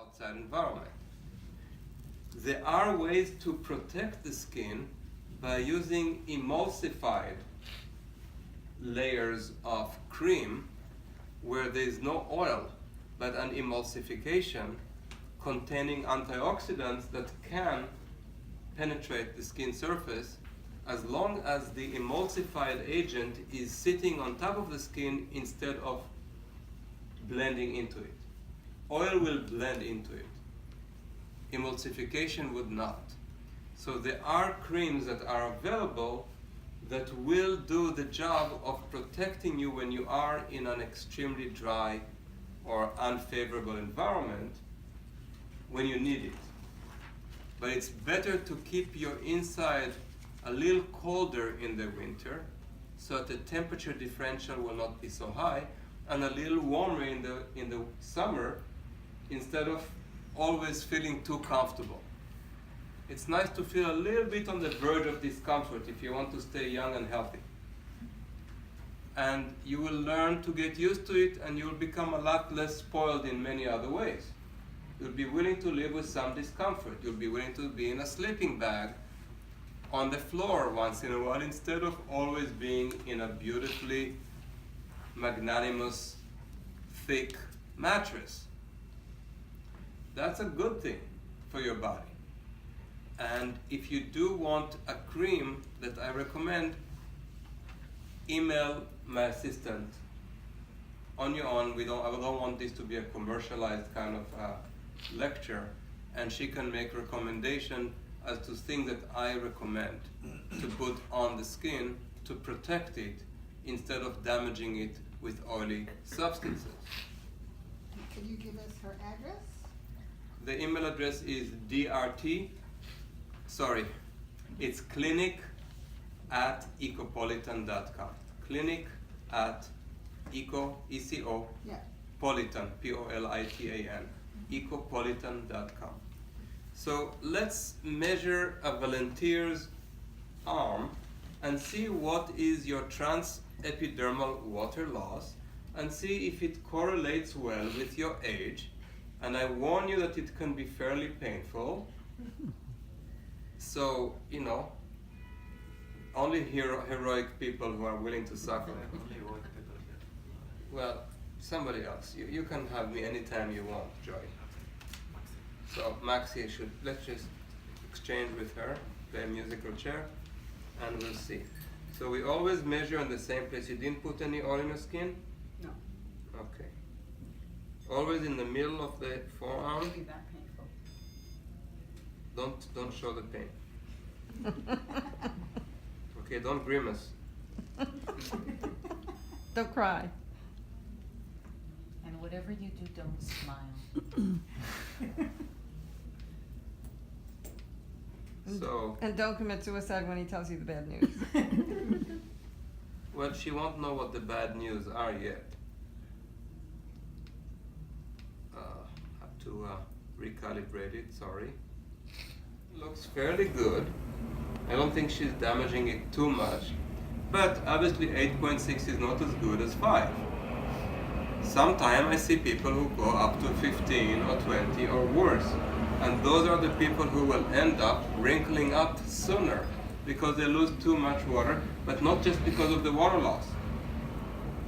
outside environment. There are ways to protect the skin by using emulsified layers of cream where there is no oil, but an emulsification containing antioxidants that can penetrate the skin surface as long as the emulsified agent is sitting on top of the skin instead of blending into it. Oil will blend into it. Emulsification would not. So there are creams that are available that will do the job of protecting you when you are in an extremely dry or unfavorable environment when you need it. But it's better to keep your inside a little colder in the winter so that the temperature differential will not be so high, and a little warmer in the summer instead of always feeling too comfortable. It's nice to feel a little bit on the verge of discomfort if you want to stay young and healthy. And you will learn to get used to it, and you'll become a lot less spoiled in many other ways. You'll be willing to live with some discomfort. You'll be willing to be in a sleeping bag on the floor once in a while instead of always being in a beautifully magnanimous, thick mattress. That's a good thing for your body. And if you do want a cream that I recommend, email my assistant on your own. I don't want this to be a commercialized kind of lecture, and she can make recommendation as to things that I recommend to put on the skin to protect it instead of damaging it with oily substances. Can you give us her address? The email address is it's clinic@ecopolitan.com. Politan, Politan, ecopolitan.com. So let's measure a volunteer's arm and see what is your transepidermal water loss and see if it correlates well with your age. And I warn you that it can be fairly painful. So, only heroic people who are willing to suffer. Well, somebody else. You can have me anytime you want, Joy. So Maxie let's just exchange with her, play a musical chair, and we'll see. So we always measure in the same place. You didn't put any oil in your skin? No. Okay. Always in the middle of the forearm. Maybe that painful. Don't show the pain. Okay, don't grimace. Don't cry. And whatever you do, don't smile. And don't commit suicide when he tells you the bad news. Well, she won't know what the bad news are yet. Have to recalibrate it, sorry. Looks fairly good. I don't think she's damaging it too much. But obviously 8.6 is not as good as 5. Sometimes I see people who go up to 15 or 20 or worse. And those are the people who will end up wrinkling up sooner because they lose too much water, but not just because of the water loss,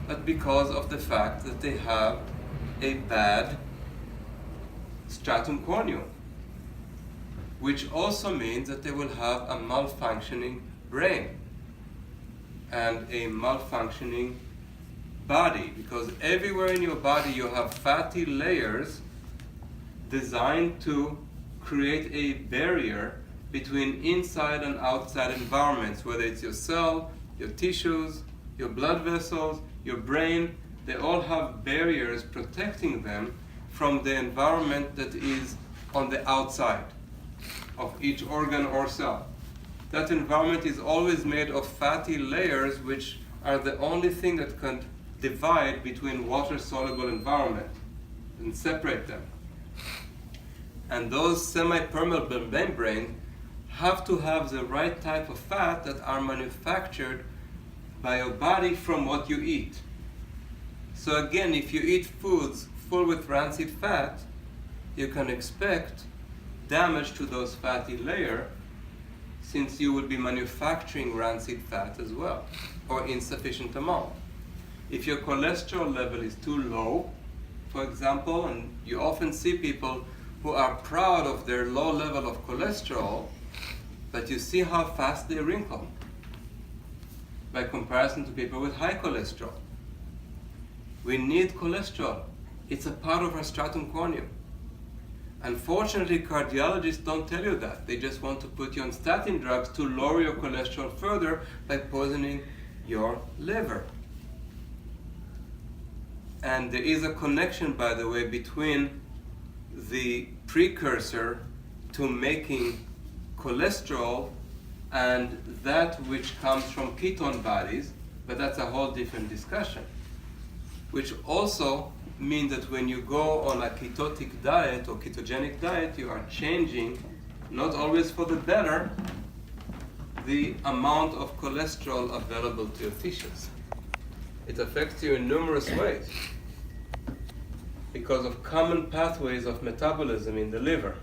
but because of the fact that they have a bad stratum corneum, which also means that they will have a malfunctioning brain and a malfunctioning body, because everywhere in your body you have fatty layers designed to create a barrier between inside and outside environments, whether it's your cell, your tissues, your blood vessels, your brain. They all have barriers protecting them from the environment that is on the outside of each organ or cell. That environment is always made of fatty layers, which are the only thing that can divide between water-soluble environment and separate them. And those semi-permeable membranes have to have the right type of fat that are manufactured by your body from what you eat. So again, if you eat foods full with rancid fat, you can expect damage to those fatty layers, since you will be manufacturing rancid fat as well, or insufficient amount. If your cholesterol level is too low, for example, and you often see people who are proud of their low level of cholesterol, but you see how fast they wrinkle by comparison to people with high cholesterol. We need cholesterol. It's a part of our stratum corneum. Unfortunately, cardiologists don't tell you that. They just want to put you on statin drugs to lower your cholesterol further by poisoning your liver. And there is a connection, by the way, between the precursor to making cholesterol and that which comes from ketone bodies, but that's a whole different discussion. Which also means that when you go on a ketotic diet or ketogenic diet, you are changing, not always for the better, the amount of cholesterol available to your tissues. It affects you in numerous ways because of common pathways of metabolism in the liver.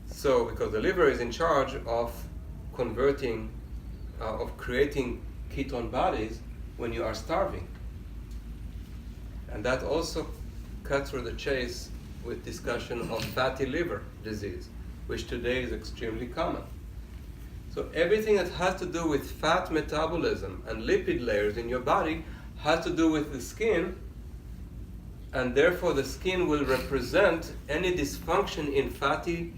So, because the liver is in charge of converting, of creating ketone bodies when you are starving. And that also cuts through the chase with discussion of fatty liver disease, which today is extremely common. So everything that has to do with fat metabolism and lipid layers in your body has to do with the skin, and therefore the skin will represent any dysfunction in fatty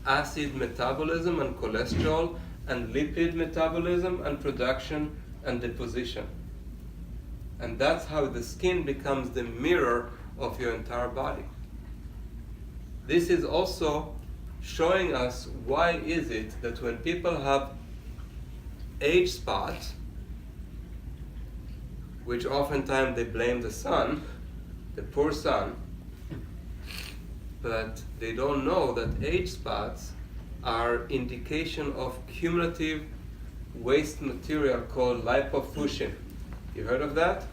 acid metabolism and cholesterol and lipid metabolism and production and deposition. And that's how the skin becomes the mirror of your entire body. This is also showing us why is it that when people have age spots, which oftentimes they blame the sun, the poor sun, but they don't know that age spots are indication of cumulative waste material called lipofuscin. You heard of that?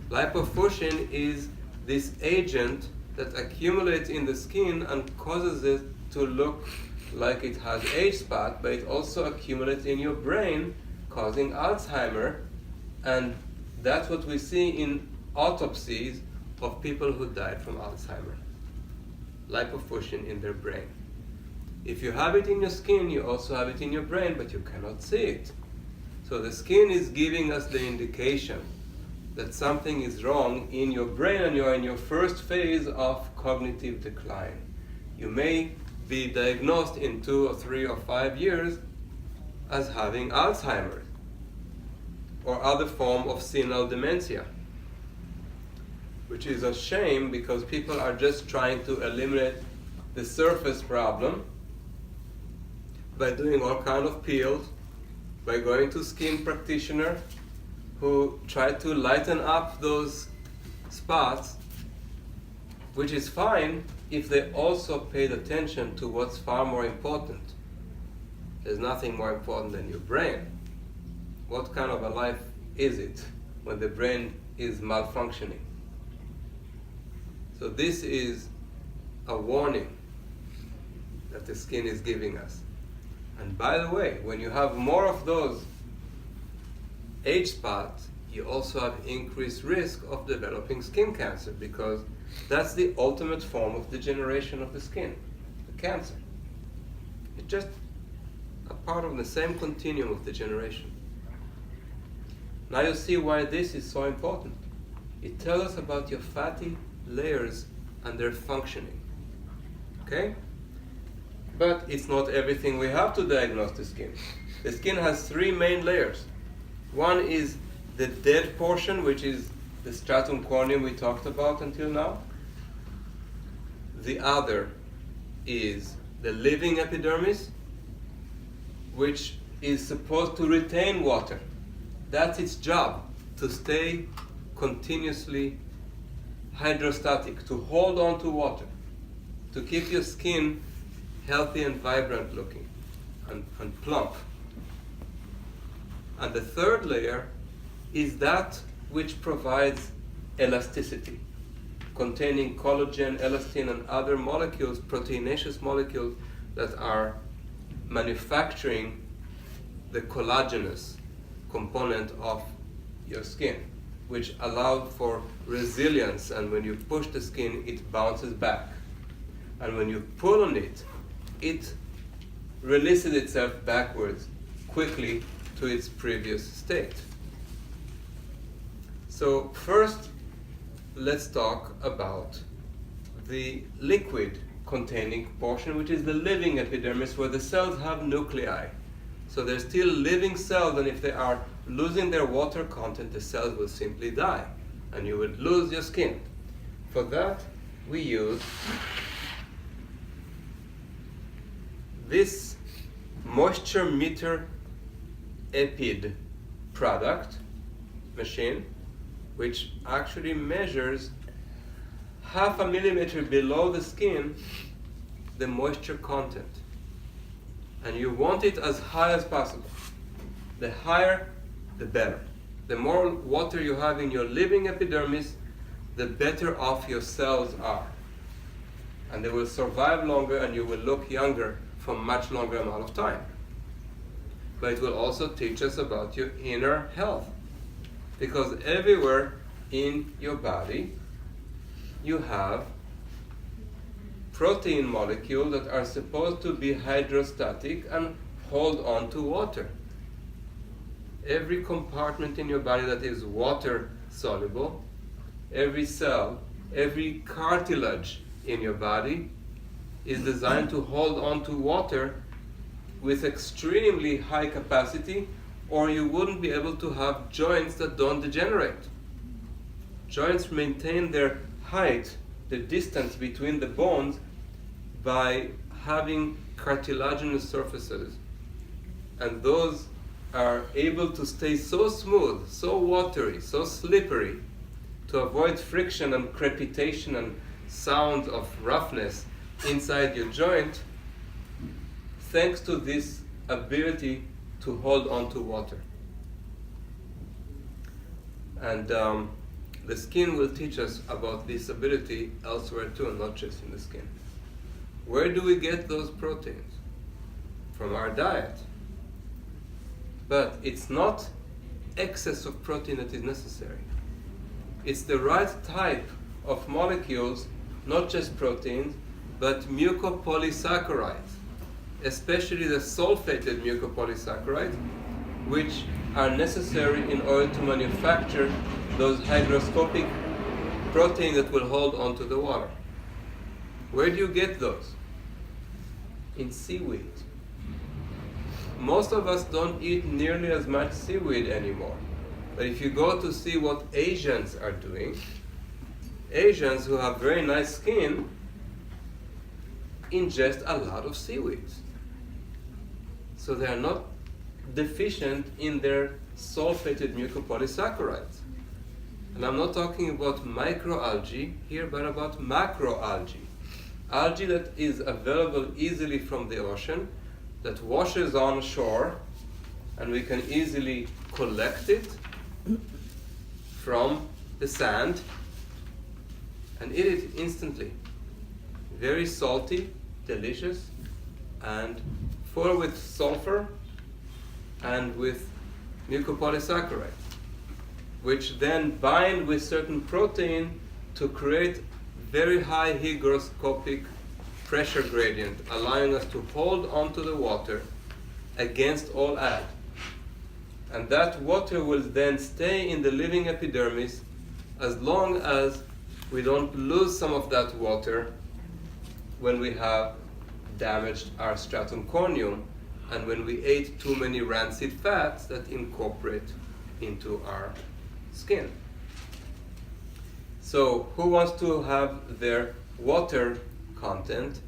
Lipofuscin is this agent that accumulates in the skin and causes it to look like it has age spot, but it also accumulates in your brain, causing Alzheimer, and that's what we see in autopsies of people who died from Alzheimer. Lipofuscin in their brain. If you have it in your skin, you also have it in your brain, but you cannot see it. So the skin is giving us the indication that something is wrong in your brain and you're in your first phase of cognitive decline. You may be diagnosed in 2 or 3 or 5 years as having Alzheimer's or other form of senile dementia, which is a shame because people are just trying to eliminate the surface problem by doing all kind of peels, by going to skin practitioner who try to lighten up those spots, which is fine if they also paid attention to what's far more important. There's nothing more important than your brain. What kind of a life is it when the brain is malfunctioning? So this is a warning that the skin is giving us. And by the way, when you have more of those age spots, you also have increased risk of developing skin cancer, because that's the ultimate form of degeneration of the skin, the cancer. It's just a part of the same continuum of degeneration. Now you see why this is so important. It tells us about your fatty layers and their functioning. Okay? But it's not everything we have to diagnose the skin. The skin has 3 main layers. One is the dead portion, which is the stratum corneum we talked about until now. The other is the living epidermis, which is supposed to retain water. That's its job, to stay continuously hydrostatic, to hold on to water, to keep your skin healthy and vibrant looking and plump. And the third layer is that which provides elasticity. containing collagen, elastin, and other molecules, proteinaceous molecules that are manufacturing the collagenous component of your skin, which allows for resilience, and when you push the skin, it bounces back. And when you pull on it, it releases itself backwards quickly to its previous state. So first, let's talk about the liquid containing portion, which is the living epidermis, where the cells have nuclei. So they're still living cells, and if they are losing their water content, the cells will simply die, and you will lose your skin. For that, we use this moisture meter epid product machine, which actually measures 0.5 millimeter below the skin the moisture content. And you want it as high as possible. The higher, the better. The more water you have in your living epidermis, the better off your cells are. And they will survive longer, and you will look younger for much longer amount of time. But it will also teach us about your inner health. Because everywhere in your body, you have protein molecules that are supposed to be hydrostatic and hold on to water. Every compartment in your body that is water soluble, every cell, every cartilage in your body is designed to hold on to water with extremely high capacity, or you wouldn't be able to have joints that don't degenerate. Joints maintain their height, the distance between the bones, by having cartilaginous surfaces. And those are able to stay so smooth, so watery, so slippery, to avoid friction and crepitation and sounds of roughness inside your joint, thanks to this ability to hold on to water. And the skin will teach us about this ability elsewhere too, not just in the skin. Where do we get those proteins? From our diet. But it's not excess of protein that is necessary. It's the right type of molecules, not just proteins, but mucopolysaccharides, especially the sulfated mucopolysaccharides, which are necessary in order to manufacture those hygroscopic proteins that will hold onto the water. Where do you get those? In seaweed. Most of us don't eat nearly as much seaweed anymore. But if you go to see what Asians are doing, Asians who have very nice skin ingest a lot of seaweeds. So they are not deficient in their sulfated mucopolysaccharides. And I'm not talking about microalgae here, but about macroalgae. Algae that is available easily from the ocean, that washes on shore, and we can easily collect it from the sand and eat it instantly. Very salty, delicious, and full with sulfur and with mucopolysaccharides, which then bind with certain protein to create very high hygroscopic pressure gradient, allowing us to hold onto the water against all odds. And that water will then stay in the living epidermis as long as we don't lose some of that water when we have damaged our stratum corneum and when we ate too many rancid fats that incorporate into our skin. So who wants to have their water content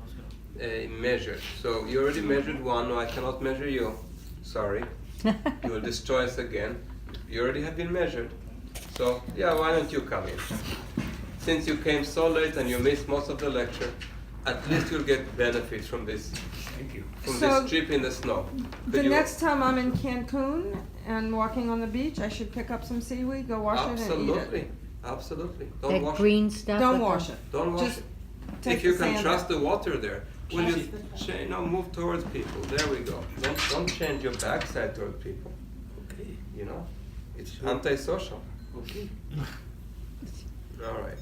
measured? So you already measured one. No, I cannot measure you. Sorry. You will destroy us again. You already have been measured. So yeah, why don't you come in? Since you came so late and you missed most of the lecture, at least you'll get benefit from this. Thank you. From this trip in the snow. The next time I'm in Cancun and walking on the beach, I should pick up some seaweed, go wash it, and eat it. Absolutely. Absolutely. Don't That wash green stuff. Don't with wash the- it. Don't wash Just it. take If you the can sand trust out. the water there, will you Trust the- move towards people? There we go. Don't change your backside towards people. Okay. You know, it's Sure. antisocial. Okay. All right.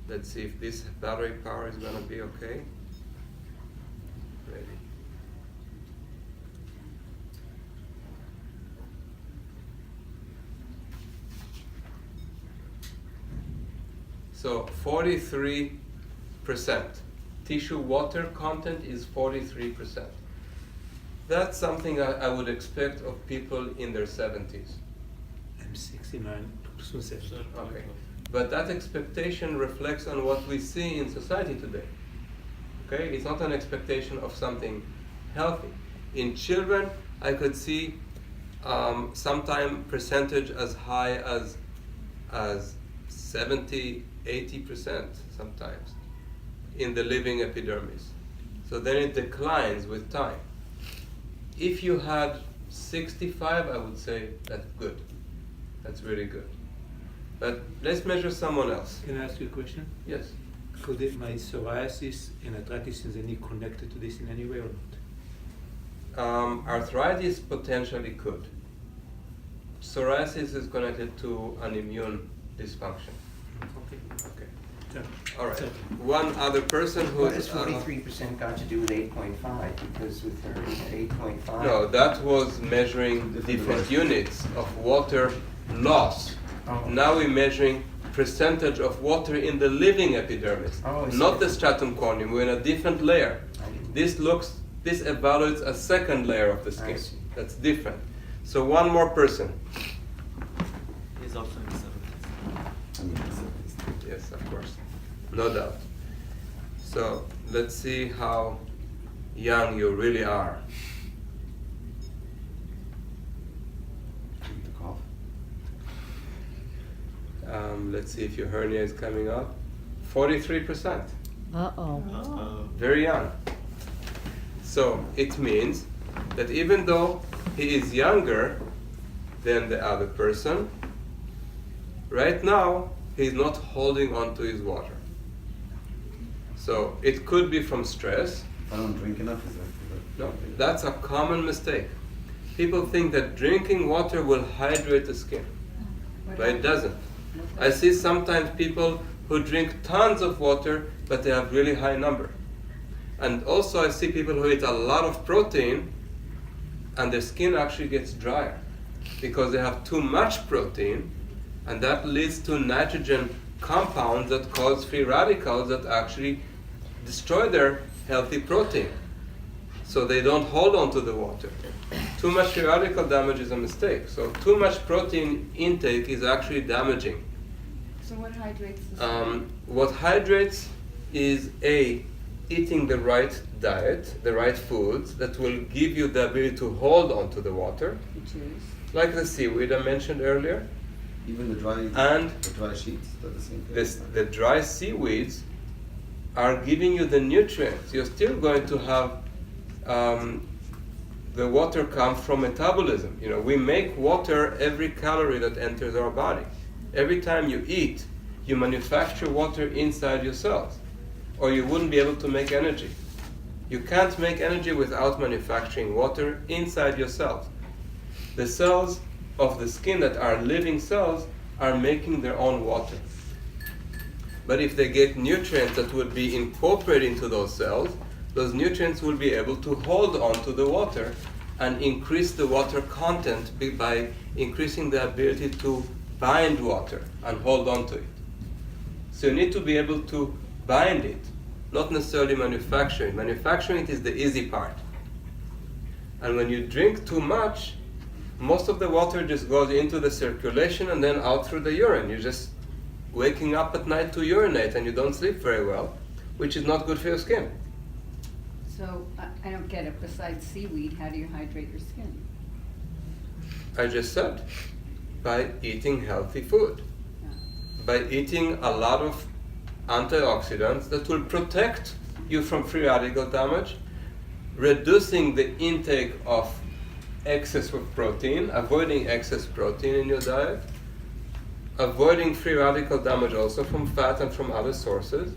Let's see if this battery power is gonna be okay. Ready. So 43% tissue water content is 43%. That's something I would expect of people in their 70s. I'm 69, soon 70. Okay. But that expectation reflects on what we see in society today. Okay? It's not an expectation of something healthy. In children, I could see sometime percentage as high as 70, 80% sometimes in the living epidermis. So then it declines with time. If you had 65, I would say that's good. That's really good. But let's measure someone else. Can I ask you a question? Yes. Could my psoriasis and arthritis in the knee connected to this in any way or not? Arthritis potentially could. Psoriasis is connected to an immune dysfunction. Okay. Okay. Sure. All right. Sure. One other person who What has is 43% got to do with 8.5? Because with her 8.5. no, that was measuring different units of water loss. Oh. Now we're measuring percentage of water in the living epidermis, Oh, I see. not the stratum corneum. We're in a different layer. I didn't- This evaluates a second layer of the I skin. see. That's different. So one more person. He's also in the 70s. Yes, of course. No doubt. So let's see how young you really are. The cough. Let's see if your hernia is coming up. 43%. Uh-oh. Very young. So it means that even though he is younger than the other person, right now he's not holding on to his water. So it could be from stress. If I don't drink enough, is that? No, that's a common mistake. People think that drinking water will hydrate the skin, but it doesn't. I see sometimes people who drink tons of water, but they have really high number. And also I see people who eat a lot of protein, and their skin actually gets drier because they have too much protein, and that leads to nitrogen compounds that cause free radicals that actually destroy their healthy protein. So they don't hold on to the water. Too much free radical damage is a mistake. So too much protein intake is actually damaging. So what hydrates the skin? What hydrates is eating the right diet, the right foods that will give you the ability to hold on to the water, Which is? like the seaweed I mentioned earlier. Even the dry. And the dry sheets. They're the same thing. the dry seaweeds are giving you the nutrients. You're still going to have the water come from metabolism. You know, we make water every calorie that enters our body. Every time you eat, you manufacture water inside your cells, or you wouldn't be able to make energy. You can't make energy without manufacturing water inside your cells. The cells of the skin that are living cells are making their own water. But if they get nutrients that would be incorporated into those cells, those nutrients will be able to hold on to the water and increase the water content by increasing the ability to bind water and hold on to it. So you need to be able to bind it, not necessarily manufacture it. Manufacturing it is the easy part. And when you drink too much, most of the water just goes into the circulation and then out through the urine. You're just waking up at night to urinate and you don't sleep very well, which is not good for your skin. So I don't get it. Besides seaweed, how do you hydrate your skin? I just said, by eating healthy food, by eating a lot of antioxidants that will protect you from free radical damage, reducing the intake of excess of protein, avoiding excess protein in your diet, avoiding free radical damage also from fat and from other sources,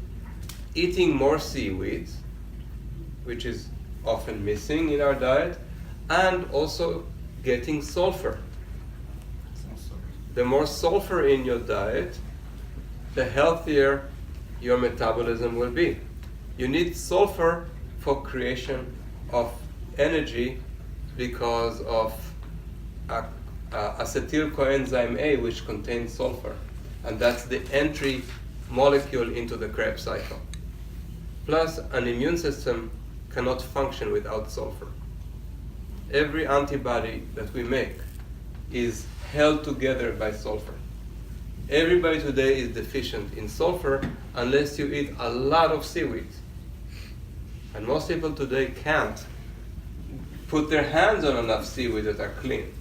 eating more seaweeds, which is often missing in our diet, and also getting sulfur. The more sulfur in your diet, the healthier your metabolism will be. You need sulfur for creation of energy because of acetyl coenzyme A, which contains sulfur, and that's the entry molecule into the Krebs cycle. Plus, an immune system cannot function without sulfur. Every antibody that we make is held together by sulfur. Everybody today is deficient in sulfur unless you eat a lot of seaweeds. And most people today can't put their hands on enough seaweed that are clean.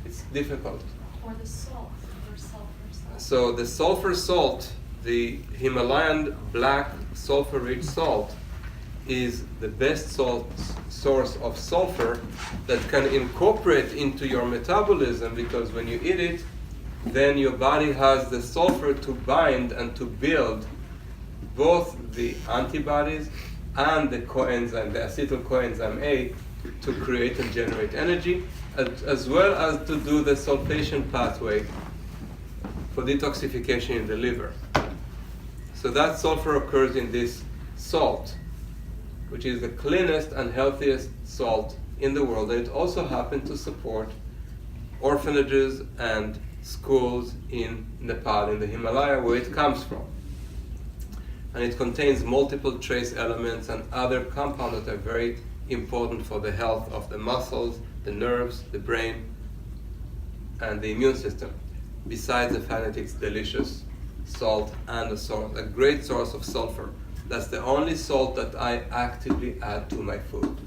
It's difficult. Or the salt, or sulfur salt. So the sulfur salt, the Himalayan black sulfur-rich salt, is the best source of sulfur that can incorporate into your metabolism, because when you eat it, then your body has the sulfur to bind and to build both the antibodies and the coenzyme, the acetyl coenzyme A, to create and generate energy, as well as to do the sulfation pathway for detoxification in the liver. So that sulfur occurs in this salt, which is the cleanest and healthiest salt in the world. And it also happens to support orphanages and schools in Nepal, in the Himalaya, where it comes from. And it contains multiple trace elements and other compounds that are very important for the health of the muscles, the nerves, the brain, and the immune system, besides the fact that it's delicious salt and a great source of sulfur. That's the only salt that I actively add to my food.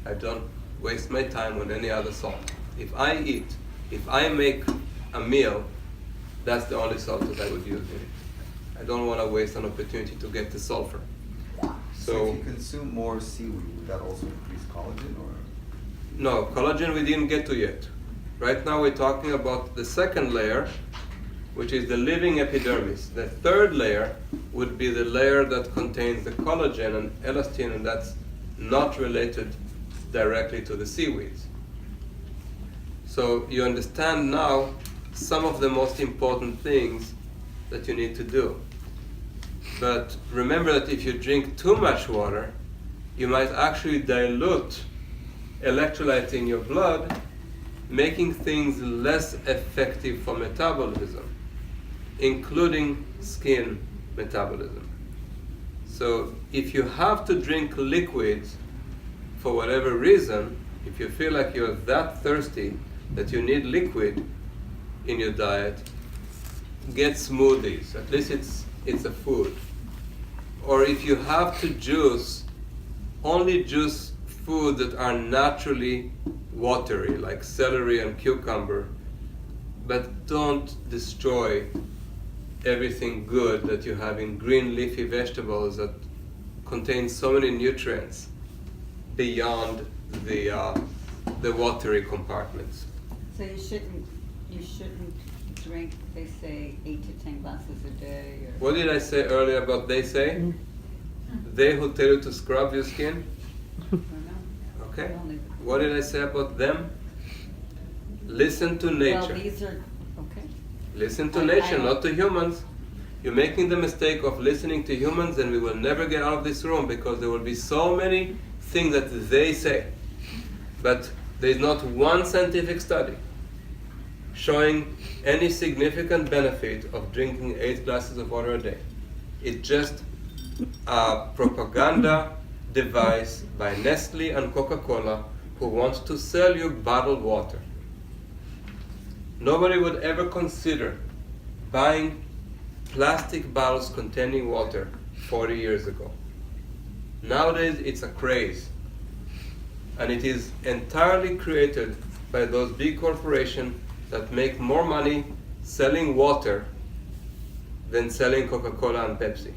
I don't waste my time on any other salt. If I make a meal, that's the only salt that I would use in it. I don't want to waste an opportunity to get the sulfur. So if you consume more seaweed, would that also increase collagen, or? No, collagen we didn't get to yet. Right now we're talking about the second layer, which is the living epidermis. The third layer would be the layer that contains the collagen and elastin, and that's not related directly to the seaweeds. So you understand now some of the most important things that you need to do. But remember that if you drink too much water, you might actually dilute electrolytes in your blood, making things less effective for metabolism, including skin metabolism. So if you have to drink liquids for whatever reason, if you feel like you're that thirsty that you need liquid in your diet, get smoothies. At least it's a food. Or if you have to juice, only juice food that are naturally watery, like celery and cucumber, but don't destroy everything good that you have in green leafy vegetables that contain so many nutrients beyond the watery compartments. So you shouldn't drink, they say, 8 to 10 glasses a day, or? What did I say earlier about they say? They who tell you to scrub your skin? I don't know. Okay. Only- What did I say about them? Listen to nature. Well, these are, okay. Listen to I nature, don't- not to humans. You're making the mistake of listening to humans, and we will never get out of this room because there will be so many things that they say. But there is not one scientific study showing any significant benefit of drinking 8 glasses of water a day. It's just a propaganda device by Nestle and Coca-Cola who wants to sell you bottled water. Nobody would ever consider buying plastic bottles containing water 40 years ago. Nowadays it's a craze, and it is entirely created by those big corporations that make more money selling water than selling Coca-Cola and Pepsi.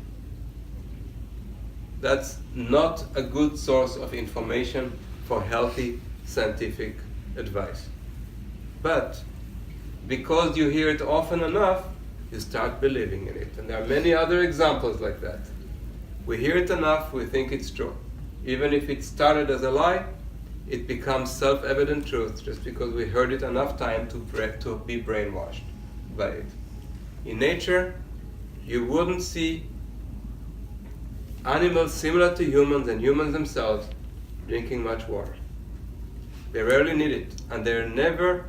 That's not a good source of information for healthy scientific advice. But because you hear it often enough, you start believing in it. And there are many other examples like that. We hear it enough, we think it's true. Even if it started as a lie, it becomes self-evident truth just because we heard it enough time to be brainwashed by it. In nature, you wouldn't see animals similar to humans and humans themselves drinking much water. They rarely need it, and there's never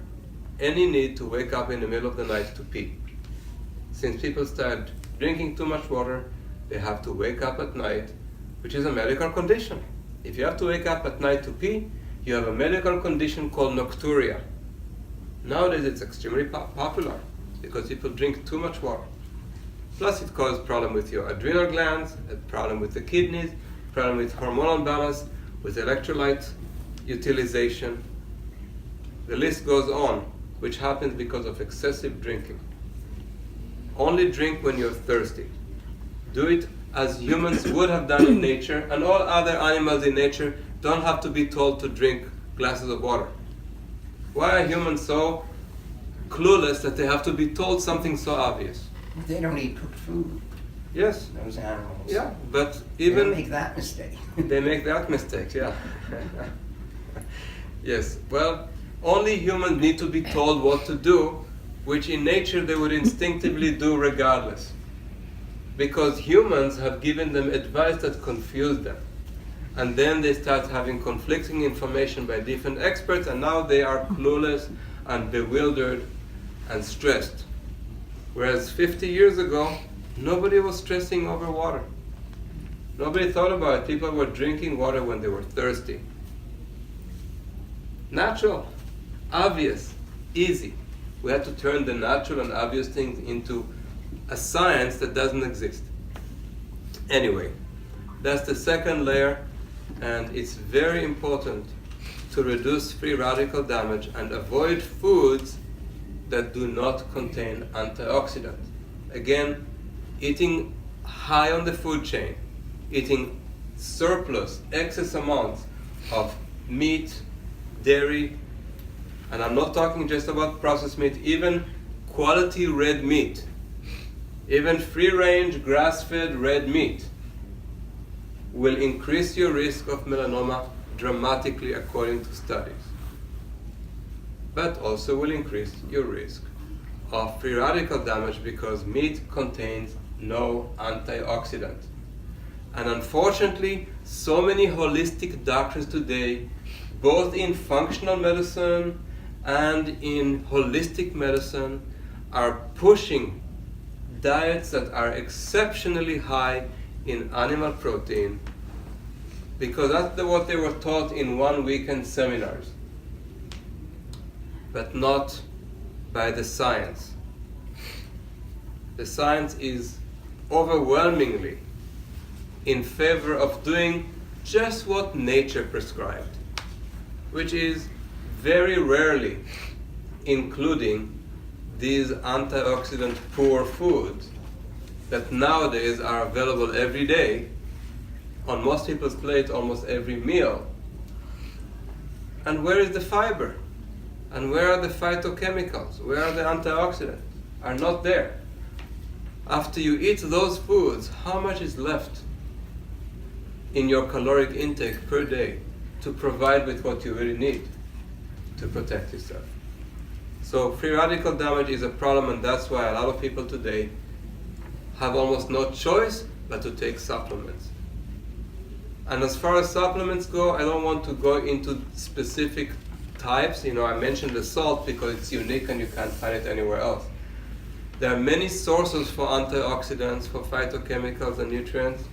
any need to wake up in the middle of the night to pee. Since people start drinking too much water, they have to wake up at night, which is a medical condition. If you have to wake up at night to pee, you have a medical condition called nocturia. Nowadays it's extremely popular because people drink too much water. Plus it causes problem with your adrenal glands, a problem with the kidneys, problem with hormonal balance, with electrolyte utilization. The list goes on, which happens because of excessive drinking. Only drink when you're thirsty. Do it as humans would have done in nature, and all other animals in nature don't have to be told to drink glasses of water. Why are humans so clueless that they have to be told something so obvious? They don't eat cooked food, Yes. those animals. Yeah, but They even don't make that mistake. they make that mistake, yeah. Yes, well, only humans need to be told what to do, which in nature they would instinctively do regardless. Because humans have given them advice that confused them. And then they start having conflicting information by different experts, and now they are clueless and bewildered and stressed. Whereas 50 years ago, nobody was stressing over water. Nobody thought about it. People were drinking water when they were thirsty. Natural, obvious, easy. We had to turn the natural and obvious things into a science that doesn't exist. Anyway, that's the second layer, and it's very important to reduce free radical damage and avoid foods that do not contain antioxidants. Again, eating high on the food chain, eating surplus, excess amounts of meat, dairy, and I'm not talking just about processed meat, even quality red meat, even free-range, grass-fed red meat will increase your risk of melanoma dramatically according to studies, but also will increase your risk of free radical damage because meat contains no antioxidant. And unfortunately, so many holistic doctors today, both in functional medicine and in holistic medicine, are pushing diets that are exceptionally high in animal protein because that's what they were taught in one weekend seminars, but not by the science. The science is overwhelmingly in favor of doing just what nature prescribed, which is very rarely including these antioxidant poor foods that nowadays are available every day on most people's plate, almost every meal. And where is the fiber? And where are the phytochemicals? Where are the antioxidants? Are not there. After you eat those foods, how much is left in your caloric intake per day to provide with what you really need to protect yourself? So free radical damage is a problem, and that's why a lot of people today have almost no choice but to take supplements. And as far as supplements go, I don't want to go into specific types. I mentioned the salt because it's unique and you can't find it anywhere else. There are many sources for antioxidants, for phytochemicals and nutrients.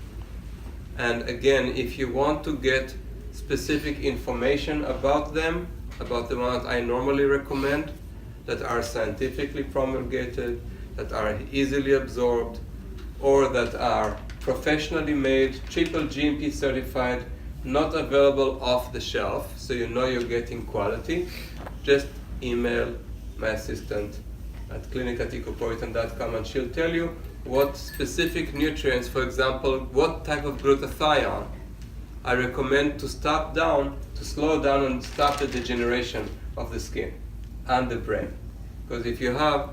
And again, if you want to get specific information about them, about the ones I normally recommend, that are scientifically promulgated, that are easily absorbed, or that are professionally made, triple GMP certified, not available off the shelf, so you know you're getting quality, just email my assistant at clinic@ecopolitan.com and she'll tell you what specific nutrients, for example, what type of glutathione I recommend to slow down and stop the degeneration of the skin and the brain. Because if you have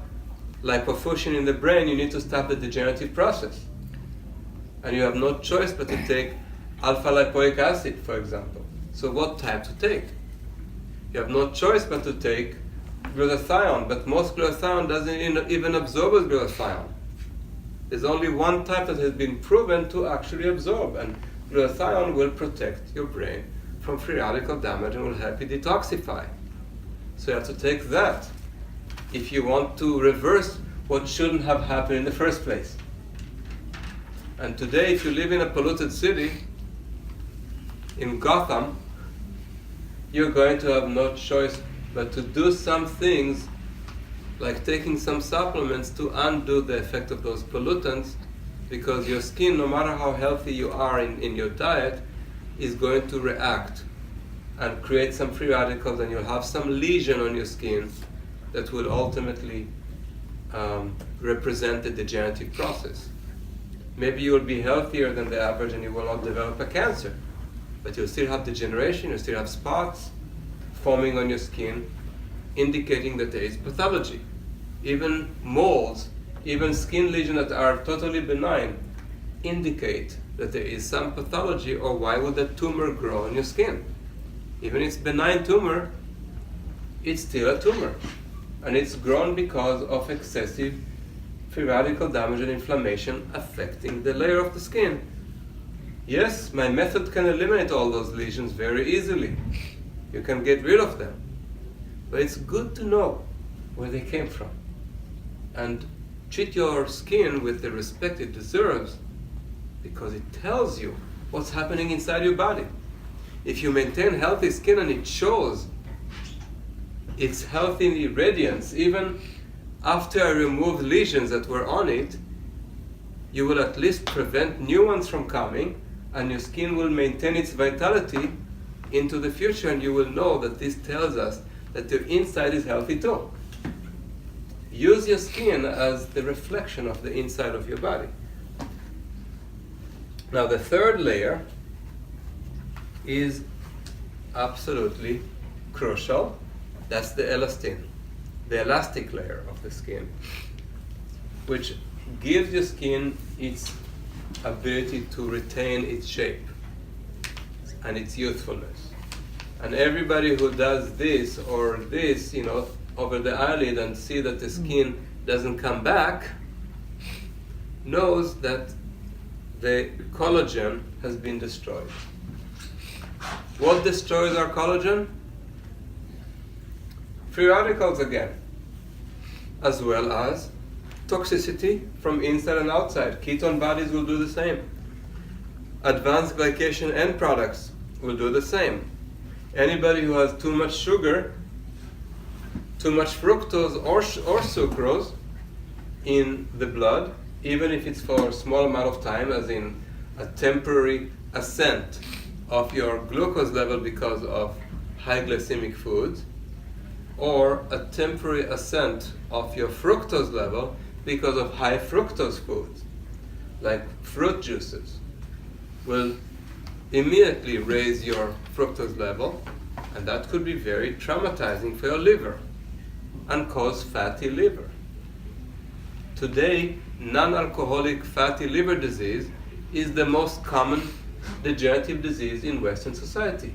lipofusion in the brain, you need to stop the degenerative process. And you have no choice but to take alpha lipoic acid, for example. So what type to take? You have no choice but to take glutathione, but most glutathione doesn't even absorb as glutathione. There's only one type that has been proven to actually absorb, and glutathione will protect your brain from free radical damage and will help you detoxify. So you have to take that if you want to reverse what shouldn't have happened in the first place. And today, if you live in a polluted city, in Gotham, you're going to have no choice but to do some things like taking some supplements to undo the effect of those pollutants, because your skin, no matter how healthy you are in your diet, is going to react and create some free radicals, and you'll have some lesion on your skin that will ultimately represent the degenerative process. Maybe you'll be healthier than the average and you will not develop a cancer, but you'll still have degeneration, you'll still have spots forming on your skin, indicating that there is pathology. Even moles, even skin lesions that are totally benign, indicate that there is some pathology, or why would that tumor grow on your skin? Even if it's benign tumor, it's still a tumor. And it's grown because of excessive free radical damage and inflammation affecting the layer of the skin. Yes, my method can eliminate all those lesions very easily. You can get rid of them. But it's good to know where they came from. And treat your skin with the respect it deserves, because it tells you what's happening inside your body. If you maintain healthy skin and it shows its healthy radiance, even after I remove lesions that were on it, you will at least prevent new ones from coming, and your skin will maintain its vitality into the future, and you will know that this tells us that your inside is healthy too. Use your skin as the reflection of the inside of your body. Now the third layer is absolutely crucial. That's the elastin, the elastic layer of the skin, which gives your skin its ability to retain its shape and its youthfulness. And everybody who does this or this, over the eyelid and see that the skin doesn't come back, knows that the collagen has been destroyed. What destroys our collagen? Free radicals again, as well as toxicity from inside and outside. Ketone bodies will do the same. Advanced glycation end products will do the same. Anybody who has too much sugar, too much fructose or sucrose in the blood, even if it's for a small amount of time, as in a temporary ascent of your glucose level because of high glycemic foods, or a temporary ascent of your fructose level because of high fructose foods, like fruit juices, will immediately raise your fructose level, and that could be very traumatizing for your liver and cause fatty liver. Today, non-alcoholic fatty liver disease is the most common degenerative disease in Western society.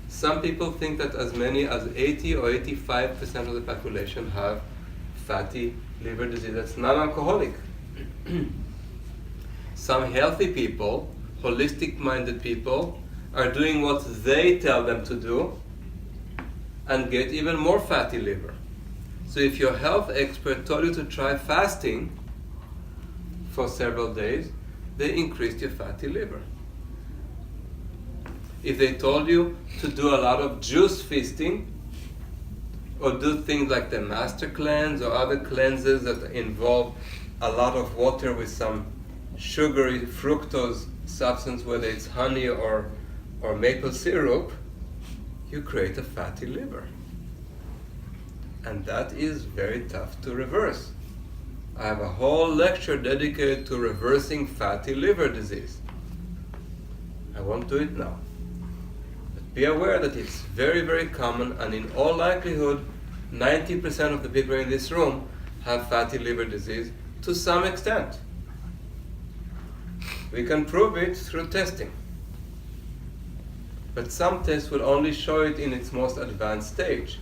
Some people think that as many as 80 or 85% of the population have fatty liver disease that's non-alcoholic. Some healthy people, holistic-minded people, are doing what they tell them to do and get even more fatty liver. So if your health expert told you to try fasting for several days, they increased your fatty liver. If they told you to do a lot of juice feasting, or do things like the master cleanse or other cleanses that involve a lot of water with some sugary fructose substance, whether it's honey or maple syrup, you create a fatty liver. And that is very tough to reverse. I have a whole lecture dedicated to reversing fatty liver disease. I won't do it now. But be aware that it's very, very common, and in all likelihood, 90% of the people in this room have fatty liver disease to some extent. We can prove it through testing. But some tests will only show it in its most advanced stage.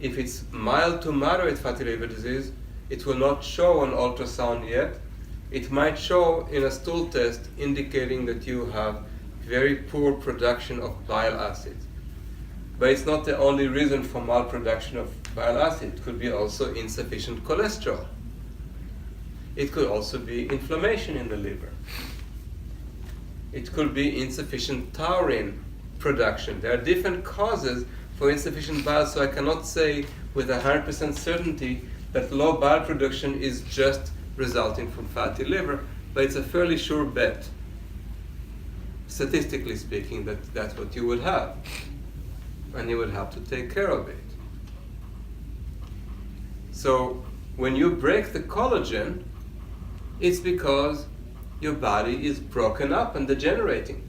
If it's mild to moderate fatty liver disease, it will not show on ultrasound yet. It might show in a stool test indicating that you have very poor production of bile acids. But it's not the only reason for malproduction of bile acid. It could be also insufficient cholesterol. It could also be inflammation in the liver. It could be insufficient taurine production. There are different causes for insufficient bile, so I cannot say with 100% certainty that low bile production is just resulting from fatty liver, but it's a fairly sure bet, statistically speaking, that that's what you would have, and you would have to take care of it. So when you break the collagen, it's because your body is broken up and degenerating.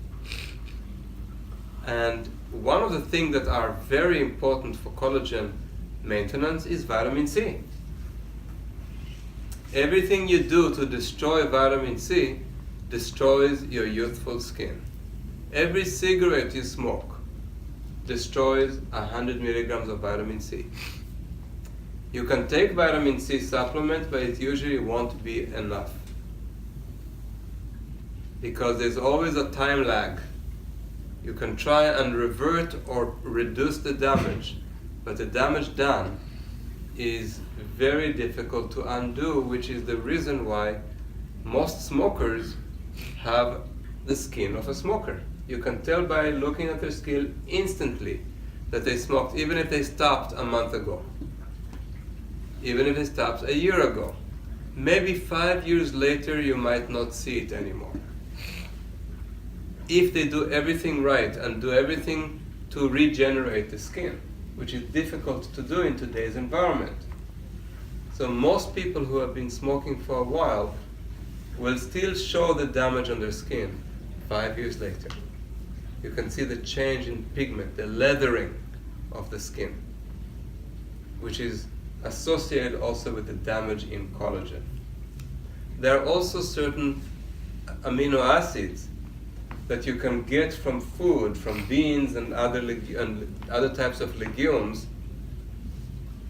And one of the things that are very important for collagen maintenance is vitamin C. Everything you do to destroy vitamin C destroys your youthful skin. Every cigarette you smoke destroys 100 milligrams of vitamin C. You can take vitamin C supplement, but it usually won't be enough, because there's always a time lag. You can try and revert or reduce the damage, but the damage done is very difficult to undo, which is the reason why most smokers have the skin of a smoker. You can tell by looking at their skin instantly that they smoked, even if they stopped a month ago, even if they stopped a year ago. Maybe 5 years later you might not see it anymore. If they do everything right and do everything to regenerate the skin, which is difficult to do in today's environment. So most people who have been smoking for a while will still show the damage on their skin 5 years later. You can see the change in pigment, the leathering of the skin, which is associated also with the damage in collagen. There are also certain amino acids that you can get from food, from beans and other types of legumes,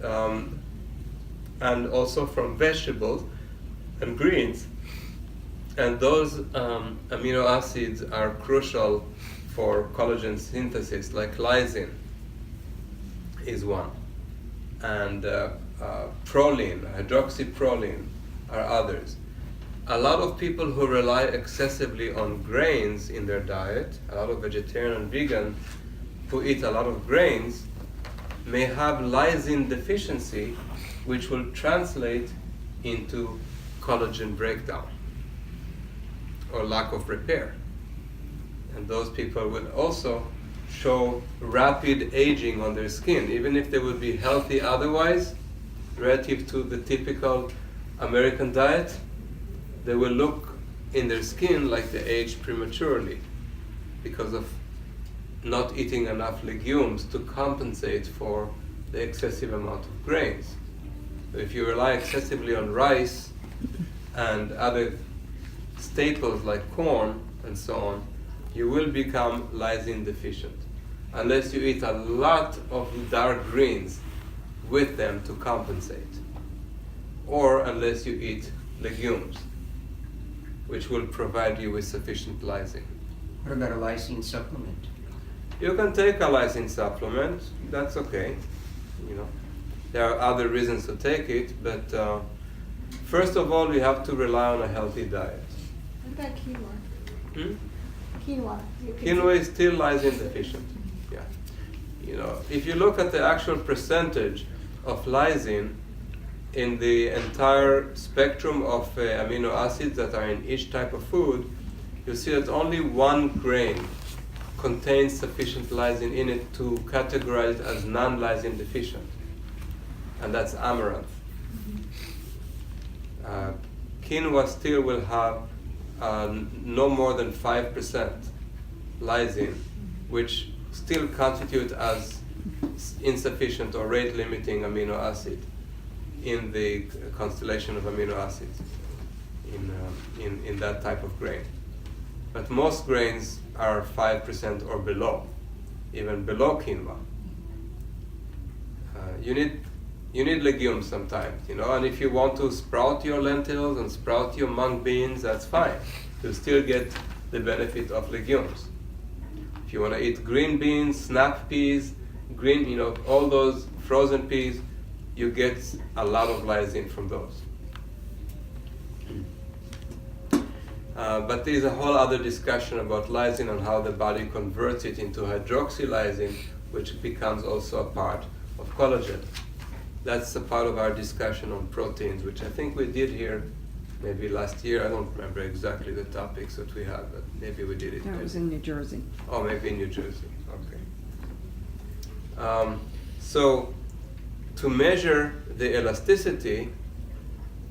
and also from vegetables and greens. And those amino acids are crucial for collagen synthesis, like lysine is one, and proline, hydroxyproline are others. A lot of people who rely excessively on grains in their diet, a lot of vegetarian and vegan who eat a lot of grains, may have lysine deficiency, which will translate into collagen breakdown or lack of repair. And those people will also show rapid aging on their skin, even if they would be healthy otherwise, relative to the typical American diet. They will look in their skin like they age prematurely because of not eating enough legumes to compensate for the excessive amount of grains. But if you rely excessively on rice and other staples like corn and so on, you will become lysine deficient unless you eat a lot of dark greens with them to compensate, or unless you eat legumes, which will provide you with sufficient lysine. What about a lysine supplement? You can take a lysine supplement, that's okay. You know, there are other reasons to take it, but first of all, you have to rely on a healthy diet. What about quinoa? Hmm? Quinoa. Quinoa is still lysine deficient. Yeah. You know, if you look at the actual percentage of lysine in the entire spectrum of amino acids that are in each type of food, you see that only one grain contains sufficient lysine in it to categorize it as non-lysine deficient, and that's amaranth. Quinoa still will have no more than 5% lysine, which still constitute as insufficient or rate-limiting amino acid. in the constellation of amino acids in that type of grain. But most grains are 5% or below, even below quinoa. You need legumes sometimes, and if you want to sprout your lentils and sprout your mung beans, that's fine. You'll still get the benefit of legumes. If you want to eat green beans, snap peas, all those frozen peas, you get a lot of lysine from those. But there's a whole other discussion about lysine and how the body converts it into hydroxylysine, which becomes also a part of collagen. That's a part of our discussion on proteins, which I think we did here maybe last year. I don't remember exactly the topics that we had, but maybe we did it. That was in New Jersey. Oh, maybe in New Jersey. Okay. So to measure the elasticity,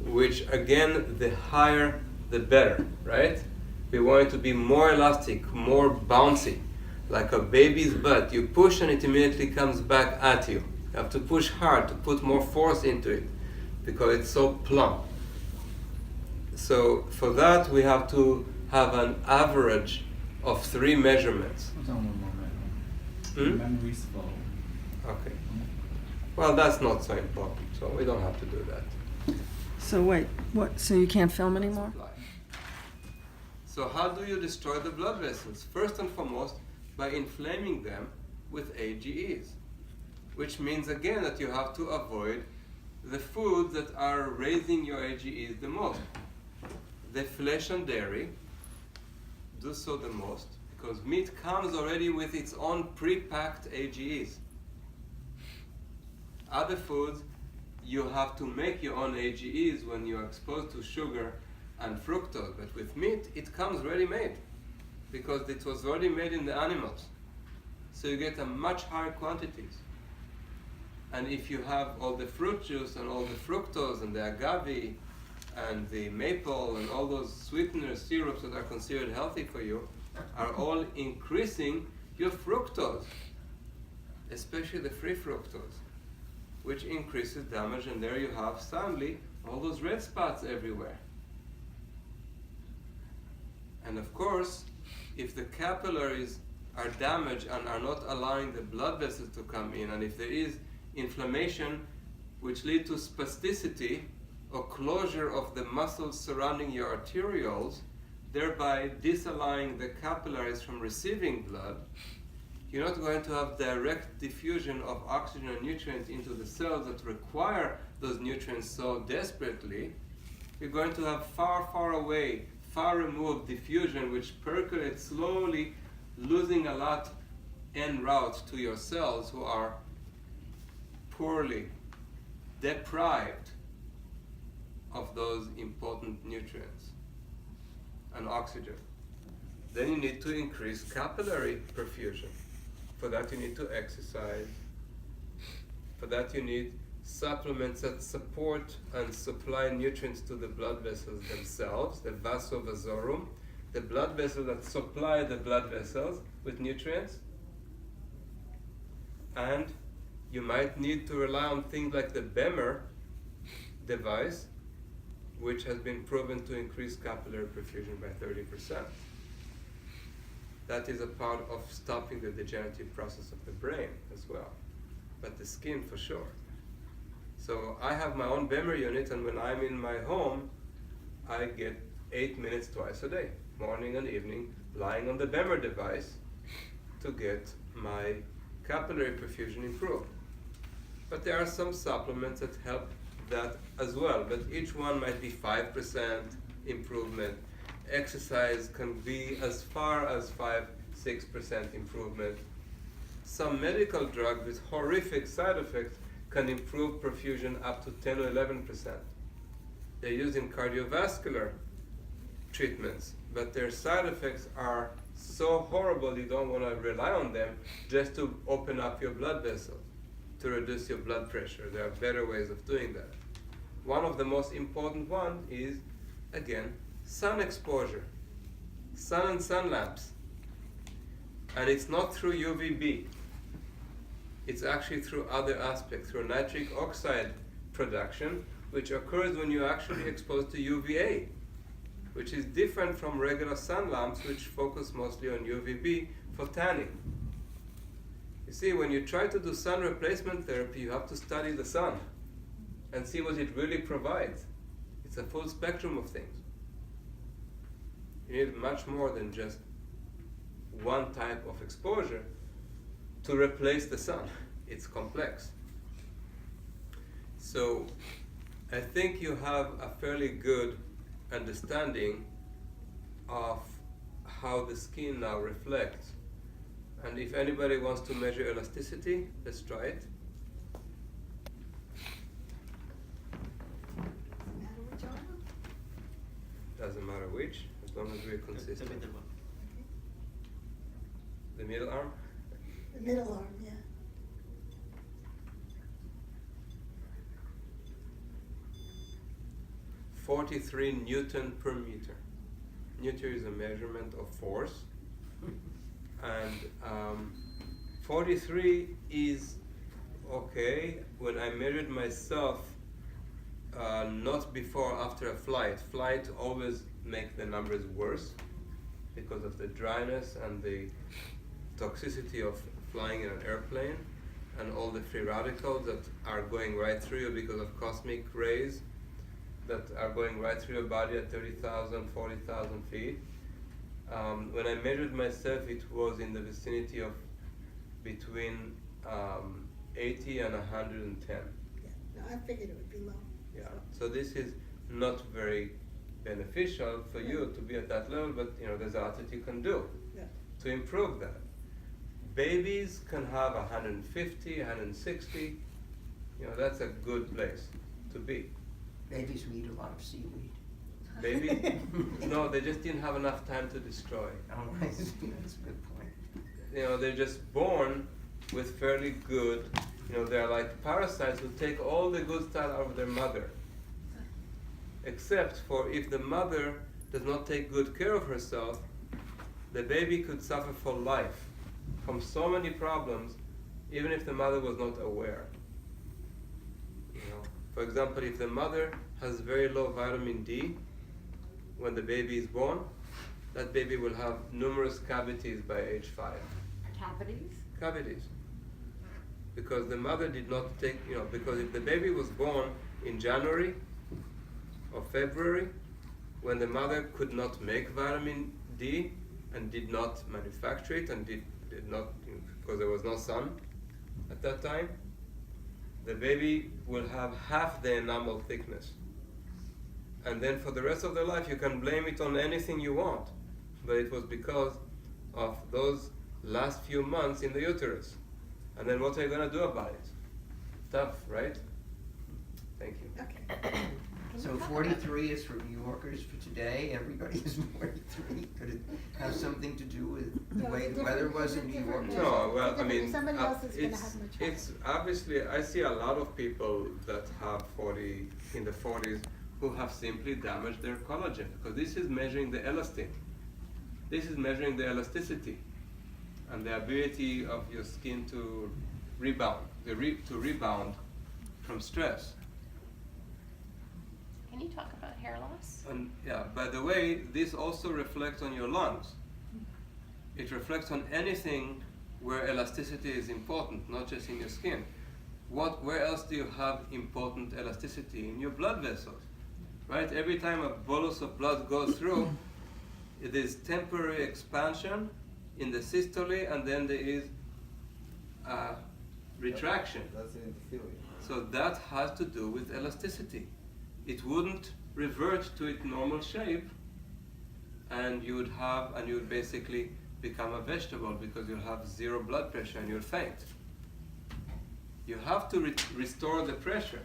which again, the higher the better, right? We want it to be more elastic, more bouncy, like a baby's butt. You push and it immediately comes back at you. You have to push hard to put more force into it because it's so plump. So for that, we have to have an average of 3 measurements. Hold on one moment. Memory's full. Okay. Well, that's not so important, so we don't have to do that. So wait, what? So you can't film anymore? So how do you destroy the blood vessels? First and foremost, by inflaming them with AGEs, which means again that you have to avoid the foods that are raising your AGEs the most. The flesh and dairy do so the most because meat comes already with its own pre-packed AGEs. Other foods, you have to make your own AGEs when you are exposed to sugar and fructose, but with meat, it comes ready-made because it was already made in the animals. So you get a much higher quantities. And if you have all the fruit juice and all the fructose and the agave and the maple and all those sweeteners, syrups that are considered healthy for you, are all increasing your fructose, especially the free fructose, which increases damage, and there you have suddenly all those red spots everywhere. And of course, if the capillaries are damaged and are not allowing the blood vessels to come in, and if there is inflammation which leads to spasticity or closure of the muscles surrounding your arterioles, thereby disallowing the capillaries from receiving blood, you're not going to have direct diffusion of oxygen and nutrients into the cells that require those nutrients so desperately. You're going to have far, far away, far removed diffusion which percolates slowly, losing a lot en route to your cells who are poorly deprived of those important nutrients and oxygen. Then you need to increase capillary perfusion. For that you need to exercise. For that you need supplements that support and supply nutrients to the blood vessels themselves, the vaso vasorum, the blood vessels that supply the blood vessels with nutrients. And you might need to rely on things like the Bemer device, which has been proven to increase capillary perfusion by 30%. That is a part of stopping the degenerative process of the brain as well, but the skin for sure. So I have my own Bemer unit, and when I'm in my home, I get 8 minutes twice a day, morning and evening, lying on the Bemer device to get my capillary perfusion improved. But there are some supplements that help that as well, but each one might be 5% improvement. Exercise can be as far as 5-6% improvement. Some medical drugs with horrific side effects can improve perfusion up to 10 or 11%. They're used in cardiovascular treatments, but their side effects are so horrible you don't want to rely on them just to open up your blood vessels, to reduce your blood pressure. There are better ways of doing that. One of the most important ones is, again, sun exposure, sun and sun lamps. And it's not through UVB. It's actually through other aspects, through nitric oxide production, which occurs when you're actually exposed to UVA, which is different from regular sun lamps, which focus mostly on UVB for tanning. You see, when you try to do sun replacement therapy, you have to study the sun and see what it really provides. It's a full spectrum of things. You need much more than just one type of exposure to replace the sun. It's complex. So I think you have a fairly good understanding of how the skin now reflects. And if anybody wants to measure elasticity, let's try it. Doesn't matter which, as long as we're consistent. The middle arm? The middle arm, yeah. 43 Newton per meter. Newton is a measurement of force. And 43 is okay when I measured myself, not before or after a flight. Flight always make the numbers worse because of the dryness and the toxicity of flying in an airplane and all the free radicals that are going right through you because of cosmic rays that are going right through your body at 30,000, 40,000 feet. When I measured myself, it was in the vicinity of between 80 and 110. Yeah, no, I figured it would be low. Yeah, so this is not very beneficial for you to be at that level, but there's a lot that you can do to improve that. Babies can have 150, 160. That's a good place to be. Babies who eat a lot of seaweed. Baby? No, they just didn't have enough time to destroy. Oh, right. That's a good point. They're just born with fairly good, they're like parasites who take all the good stuff out of their mother. Except for if the mother does not take good care of herself, the baby could suffer for life from so many problems, even if the mother was not aware. For example, if the mother has very low vitamin D when the baby is born, that baby will have numerous cavities by age 5. Cavities? Cavities. Because the mother did not take, because if the baby was born in January or February, when the mother could not make vitamin D and did not manufacture it and did not, because there was no sun at that time, the baby will have half the enamel thickness. And then for the rest of their life, you can blame it on anything you want. But it was because of those last few months in the uterus. And then what are you going to do about it? Tough, right? Thank you. Okay. So 43 is for New Yorkers for today. Everybody is 43. Could it have something to do with the No, way it's the a weather different- was in it's a New York? different No, well, I mean, somebody else is going to it's, have much higher. it's obviously, I see a lot of people that have 40, in the 40s, who have simply damaged their collagen, because this is measuring the elastin. This is measuring the elasticity and the ability of your skin to rebound, to rebound from stress. Can you talk about hair loss? And yeah, by the way, this also reflects on your lungs. It reflects on anything where elasticity is important, not just in your skin. Where else do you have important elasticity? In your blood vessels, right? Every time a bolus of blood goes through, it is temporary expansion in the systole, and then there is retraction. That's the endothelium. So that has to do with elasticity. It wouldn't revert to its normal shape, and you would basically become a vegetable because you'll have zero blood pressure and you'll faint. You have to restore the pressure.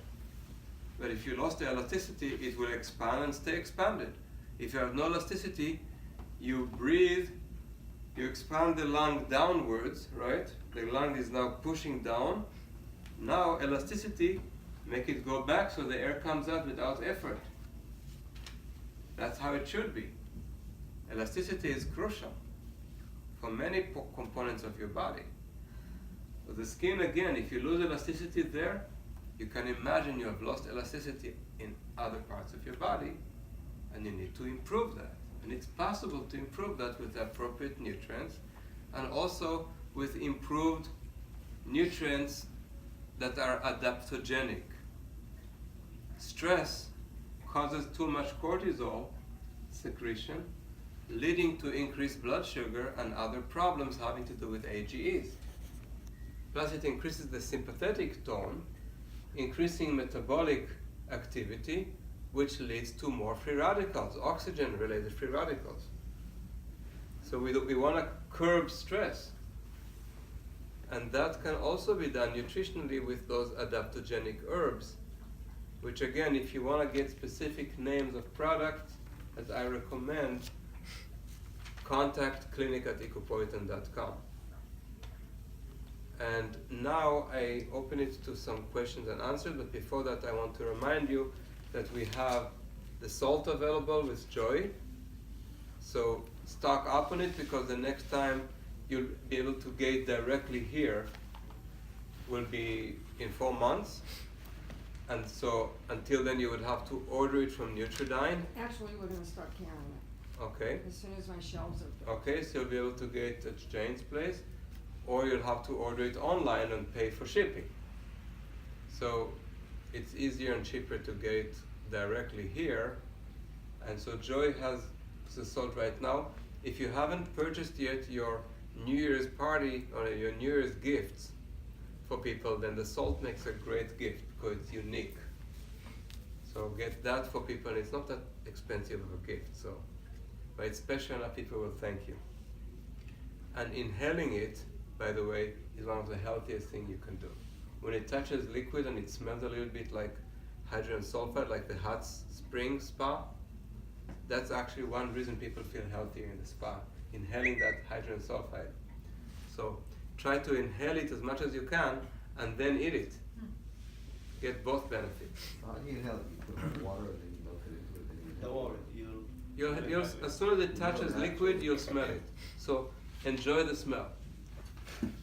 But if you lost the elasticity, it will expand and stay expanded. If you have no elasticity, you breathe, you expand the lung downwards, right? The lung is now pushing down. Now elasticity make it go back so the air comes out without effort. That's how it should be. Elasticity is crucial for many components of your body. So the skin, again, if you lose elasticity there, you can imagine you have lost elasticity in other parts of your body, and you need to improve that. And it's possible to improve that with the appropriate nutrients, and also with improved nutrients that are adaptogenic. Stress causes too much cortisol secretion, leading to increased blood sugar and other problems having to do with AGEs. Plus it increases the sympathetic tone, increasing metabolic activity, which leads to more free radicals, oxygen-related free radicals. So we want to curb stress. And that can also be done nutritionally with those adaptogenic herbs, which again, if you want to get specific names of products, as I recommend, contact clinic@ecopolitan.com. And now I open it to some questions and answers, but before that I want to remind you that we have the salt available with Joy. So stock up on it, because the next time you'll be able to get directly here will be in 4 months. And so until then you would have to order it from Nutridyne. Actually, we're gonna start carrying it Okay. as soon as my shelves are filled. Okay, so you'll be able to get it at Jane's place, or you'll have to order it online and pay for shipping. So it's easier and cheaper to get it directly here. And so Joy has the salt right now. If you haven't purchased yet your New Year's party or your New Year's gifts for people, then the salt makes a great gift because it's unique. So get that for people, and it's not that expensive of a gift. So, but it's special enough people will thank you. And inhaling it, by the way, is one of the healthiest things you can do. When it touches liquid and it smells a little bit like hydrogen sulfide, like the hot spring spa, that's actually one reason people feel healthier in the spa, inhaling that hydrogen sulfide. So try to inhale it as much as you can and then eat it. Get both benefits. How do you inhale it? You put water and then you milk it into it, then you inhale it. You'll, as soon as it touches liquid, you'll smell it. So enjoy the smell.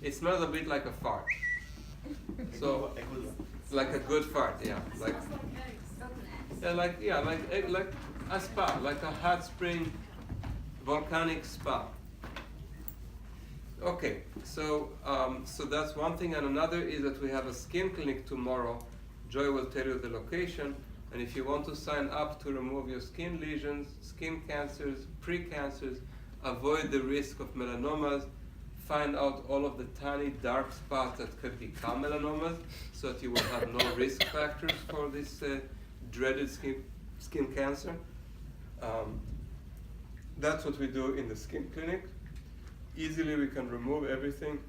It smells a bit like a fart. So, like a good fart, yeah. Like a spa, like a hot spring, volcanic spa. Okay, so that's one thing, and another is that we have a skin clinic tomorrow. Joy will tell you the location, and if you want to sign up to remove your skin lesions, skin cancers, pre-cancers, avoid the risk of melanomas, find out all of the tiny dark spots that could become melanomas, so that you will have no risk factors for this dreaded skin cancer. That's what we do in the skin clinic. Easily we can remove everything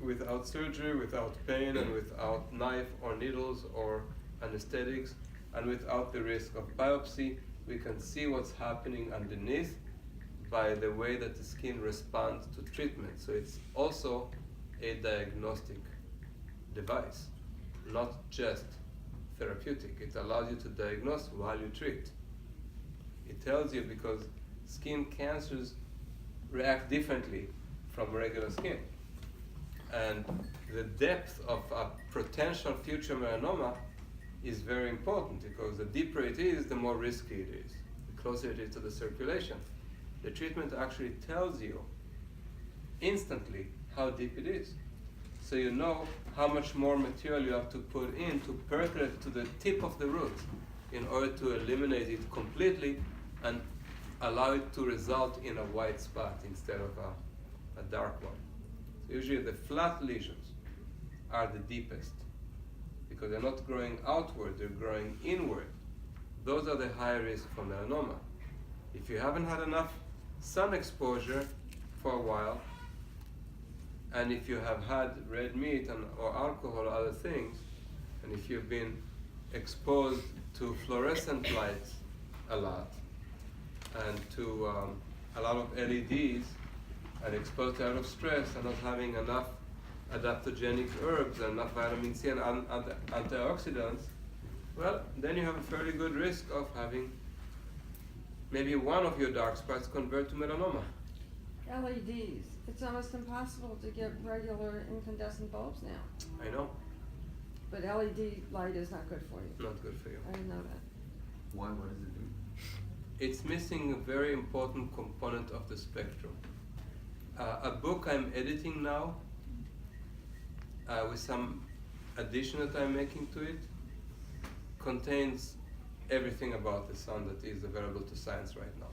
without surgery, without pain, and without knife or needles or anesthetics, and without the risk of biopsy. We can see what's happening underneath by the way that the skin responds to treatment. So it's also a diagnostic device, not just therapeutic. It allows you to diagnose while you treat. It tells you, because skin cancers react differently from regular skin. And the depth of a potential future melanoma is very important, because the deeper it is, the more risky it is, the closer it is to the circulation. The treatment actually tells you instantly how deep it is. So you know how much more material you have to put in to percolate to the tip of the root in order to eliminate it completely and allow it to result in a white spot instead of a dark one. So usually the flat lesions are the deepest, because they're not growing outward, they're growing inward. Those are the high risk for melanoma. If you haven't had enough sun exposure for a while, and if you have had red meat or alcohol or other things, and if you've been exposed to fluorescent lights a lot, and to a lot of LEDs, and exposed to a lot of stress, and not having enough adaptogenic herbs and enough vitamin C and antioxidants, well, then you have a fairly good risk of having maybe one of your dark spots convert to melanoma. LEDs. It's almost impossible to get regular incandescent bulbs now. I know. But LED light is not good for you. Not good for you. I didn't know that. Why? What does it do? It's missing a very important component of the spectrum. A book I'm editing now, with some addition that I'm making to it, contains everything about the sun that is available to science right now.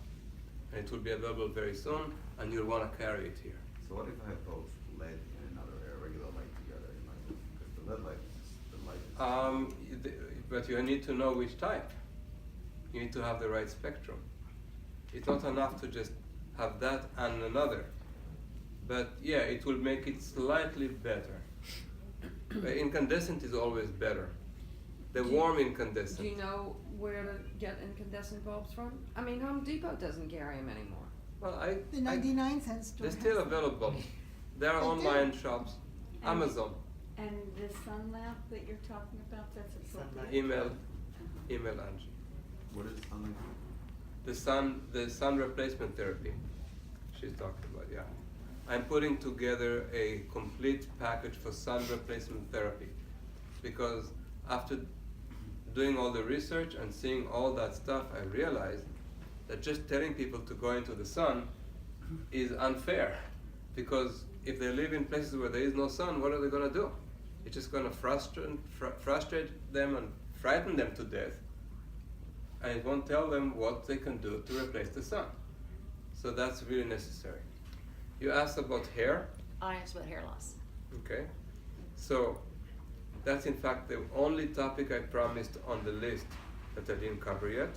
And it will be available very soon, and you'll want to carry it here. So what if I have both LED and another regular light together in my room? Because the LED light is But you need to know which type. You need to have the right spectrum. It's not enough to just have that and another. But yeah, it will make it slightly better. The incandescent is always better. The warm incandescent. Do you know where to get incandescent bulbs from? I mean, Home Depot doesn't carry them anymore. Well, The 99-cent store. they're has still them. available. There are They do? online shops. And- Amazon. And the sun lamp that you're talking about, that's appropriate? Email Angie. What is sunlight? The sun replacement therapy she's talking about, yeah. I'm putting together a complete package for sun replacement therapy because after doing all the research and seeing all that stuff, I realized that just telling people to go into the sun is unfair because if they live in places where there is no sun, what are they going to do? It's just going to frustrate them and frighten them to death, and it won't tell them what they can do to replace the sun. So that's really necessary. You asked about hair. I asked about hair loss. Okay. So that's in fact the only topic I promised on the list that I didn't cover yet.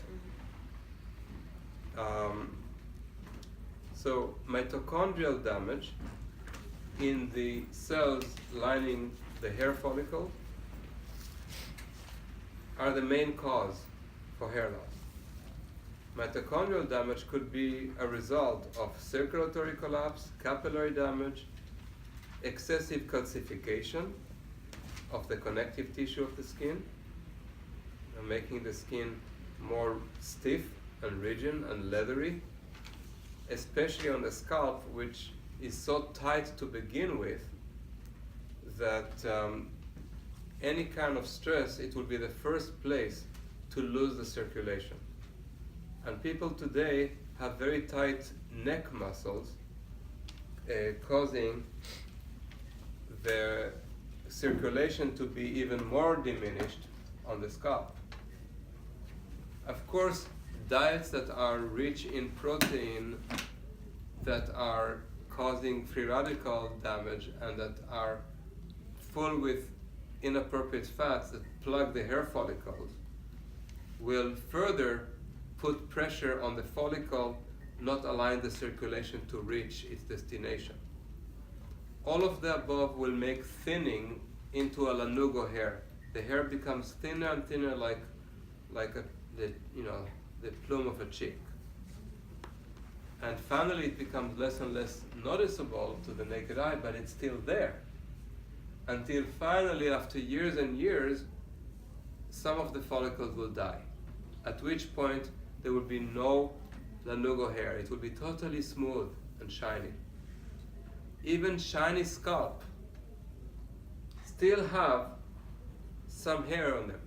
So mitochondrial damage in the cells lining the hair follicle are the main cause for hair loss. Mitochondrial damage could be a result of circulatory collapse, capillary damage, excessive calcification of the connective tissue of the skin, making the skin more stiff and rigid and leathery, especially on the scalp, which is so tight to begin with that any kind of stress, it will be the first place to lose the circulation. And people today have very tight neck muscles, causing the circulation to be even more diminished on the scalp. Of course, diets that are rich in protein, that are causing free radical damage, and that are full with inappropriate fats that plug the hair follicles, will further put pressure on the follicle, not allowing the circulation to reach its destination. All of the above will make thinning into a lanugo hair. The hair becomes thinner and thinner, like the plume of a chick. And finally, it becomes less and less noticeable to the naked eye, but it's still there. Until finally, after years and years, some of the follicles will die. At which point, there will be no lanugo hair. It will be totally smooth and shiny. Even shiny scalp still have some hair on them.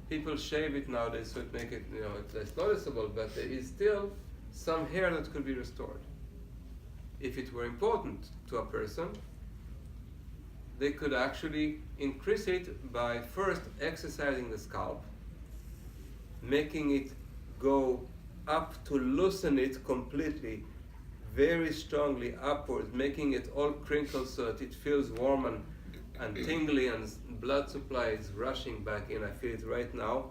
People shave it nowadays so it make it, it's less noticeable, but there is still some hair that could be restored. If it were important to a person, they could actually increase it by first exercising the scalp, making it go up to loosen it completely, very strongly upwards, making it all crinkled so that it feels warm and tingly, and blood supply is rushing back in. I feel it right now.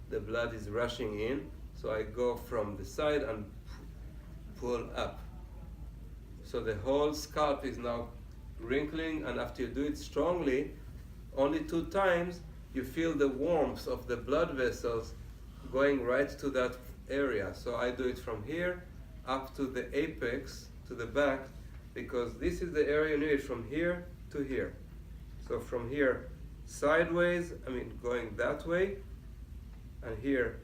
The blood is rushing in, so I go from the side and pull up. So the whole scalp is now wrinkling, and after you do it strongly, only 2 times, you feel the warmth of the blood vessels going right to that area. So I do it from here up to the apex, to the back, because this is the area you need from here to here. So from here sideways, going that way, and here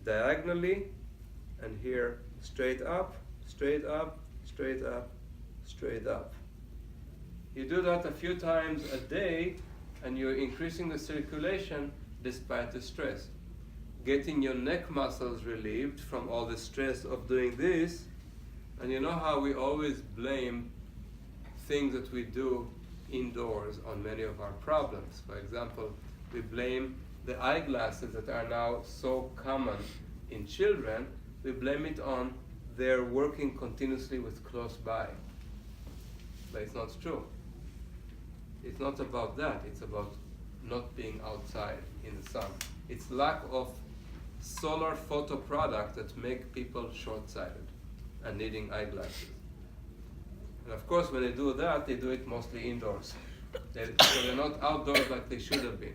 diagonally, and here straight up, straight up, straight up, straight up. You do that a few times a day, and you're increasing the circulation despite the stress. Getting your neck muscles relieved from all the stress of doing this, and you know how we always blame things that we do indoors on many of our problems. For example, we blame the eyeglasses that are now so common in children, we blame it on their working continuously with close by. But it's not true. It's not about that, it's about not being outside in the sun. It's lack of solar photo products that make people short-sighted and needing eyeglasses. And of course, when they do that, they do it mostly indoors. So they're not outdoors like they should have been.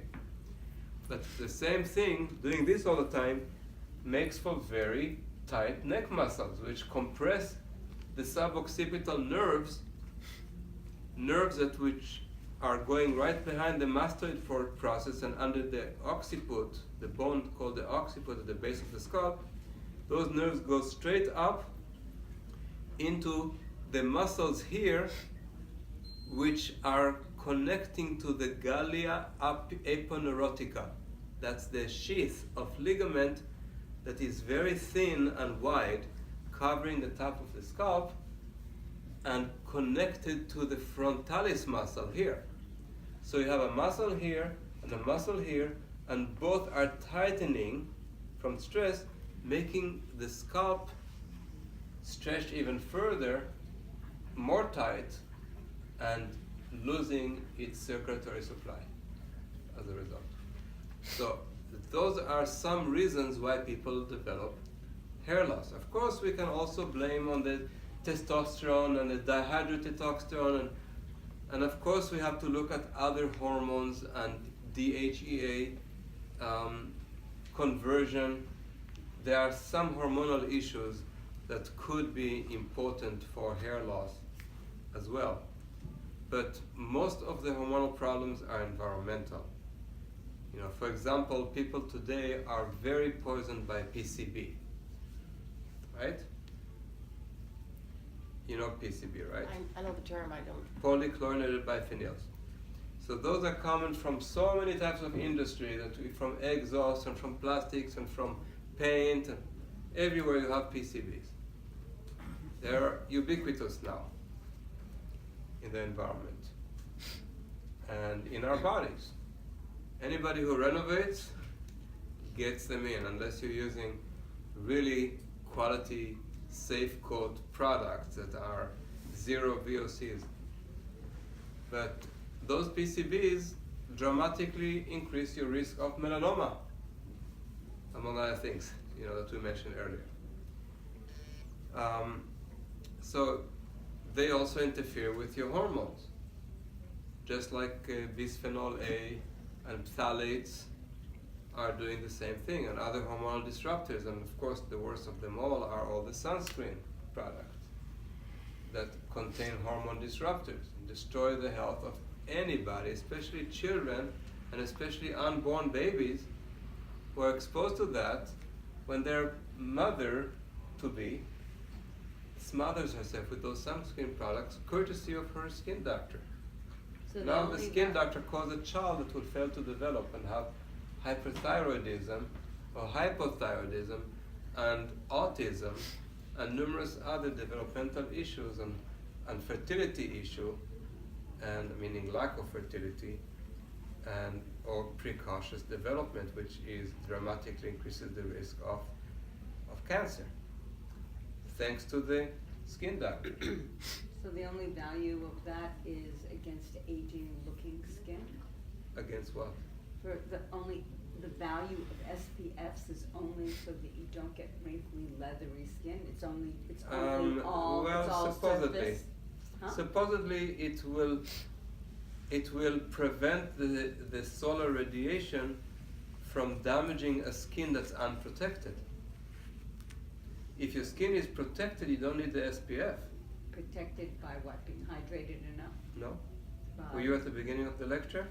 But the same thing, doing this all the time, makes for very tight neck muscles, which compress the suboccipital nerves that which are going right behind the mastoid process and under the occiput, the bone called the occiput at the base of the skull. Those nerves go straight up into the muscles here, which are connecting to the gallia aponeurotica. That's the sheath of ligament that is very thin and wide, covering the top of the scalp and connected to the frontalis muscle here. So you have a muscle here and a muscle here, and both are tightening from stress, making the scalp stretch even further, more tight, and losing its circulatory supply as a result. So those are some reasons why people develop hair loss. Of course, we can also blame on the testosterone and the dihydrotestosterone, and of course we have to look at other hormones and DHEA conversion. There are some hormonal issues that could be important for hair loss as well. But most of the hormonal problems are environmental. You know, for example, people today are very poisoned by PCB, right? You know PCB, right? I know the term, I don't. Polychlorinated biphenyls. So those are common from so many types of industry, from exhaust and from plastics and from paint, and everywhere you have PCBs. They're ubiquitous now in the environment and in our bodies. Anybody who renovates gets them in, unless you're using really quality, safe coat products that are zero VOCs. But those PCBs dramatically increase your risk of melanoma, among other things, you know, that we mentioned earlier. So they also interfere with your hormones, just like bisphenol A and phthalates are doing the same thing, and other hormonal disruptors. And of course, the worst of them all are all the sunscreen products that contain hormone disruptors and destroy the health of anybody, especially children and especially unborn babies who are exposed to that when their mother-to-be smothers herself with those sunscreen products courtesy of her skin doctor. So Now the only skin doctor calls a child that will fail to develop and have hyperthyroidism or hypothyroidism and autism and numerous other developmental issues and fertility issue, and meaning lack of fertility, and or precocious development, which is dramatically increases the risk of cancer, thanks to the skin doctor. So the only value of that is against aging-looking skin? Against what? For the value of SPFs is only so that you don't get wrinkly, leathery skin. It's only all supposedly. surface. Huh? Supposedly it will prevent the solar radiation from damaging a skin that's unprotected. If your skin is protected, you don't need the SPF. Protected by what? Being hydrated enough? No? By- Were you at the beginning of the lecture?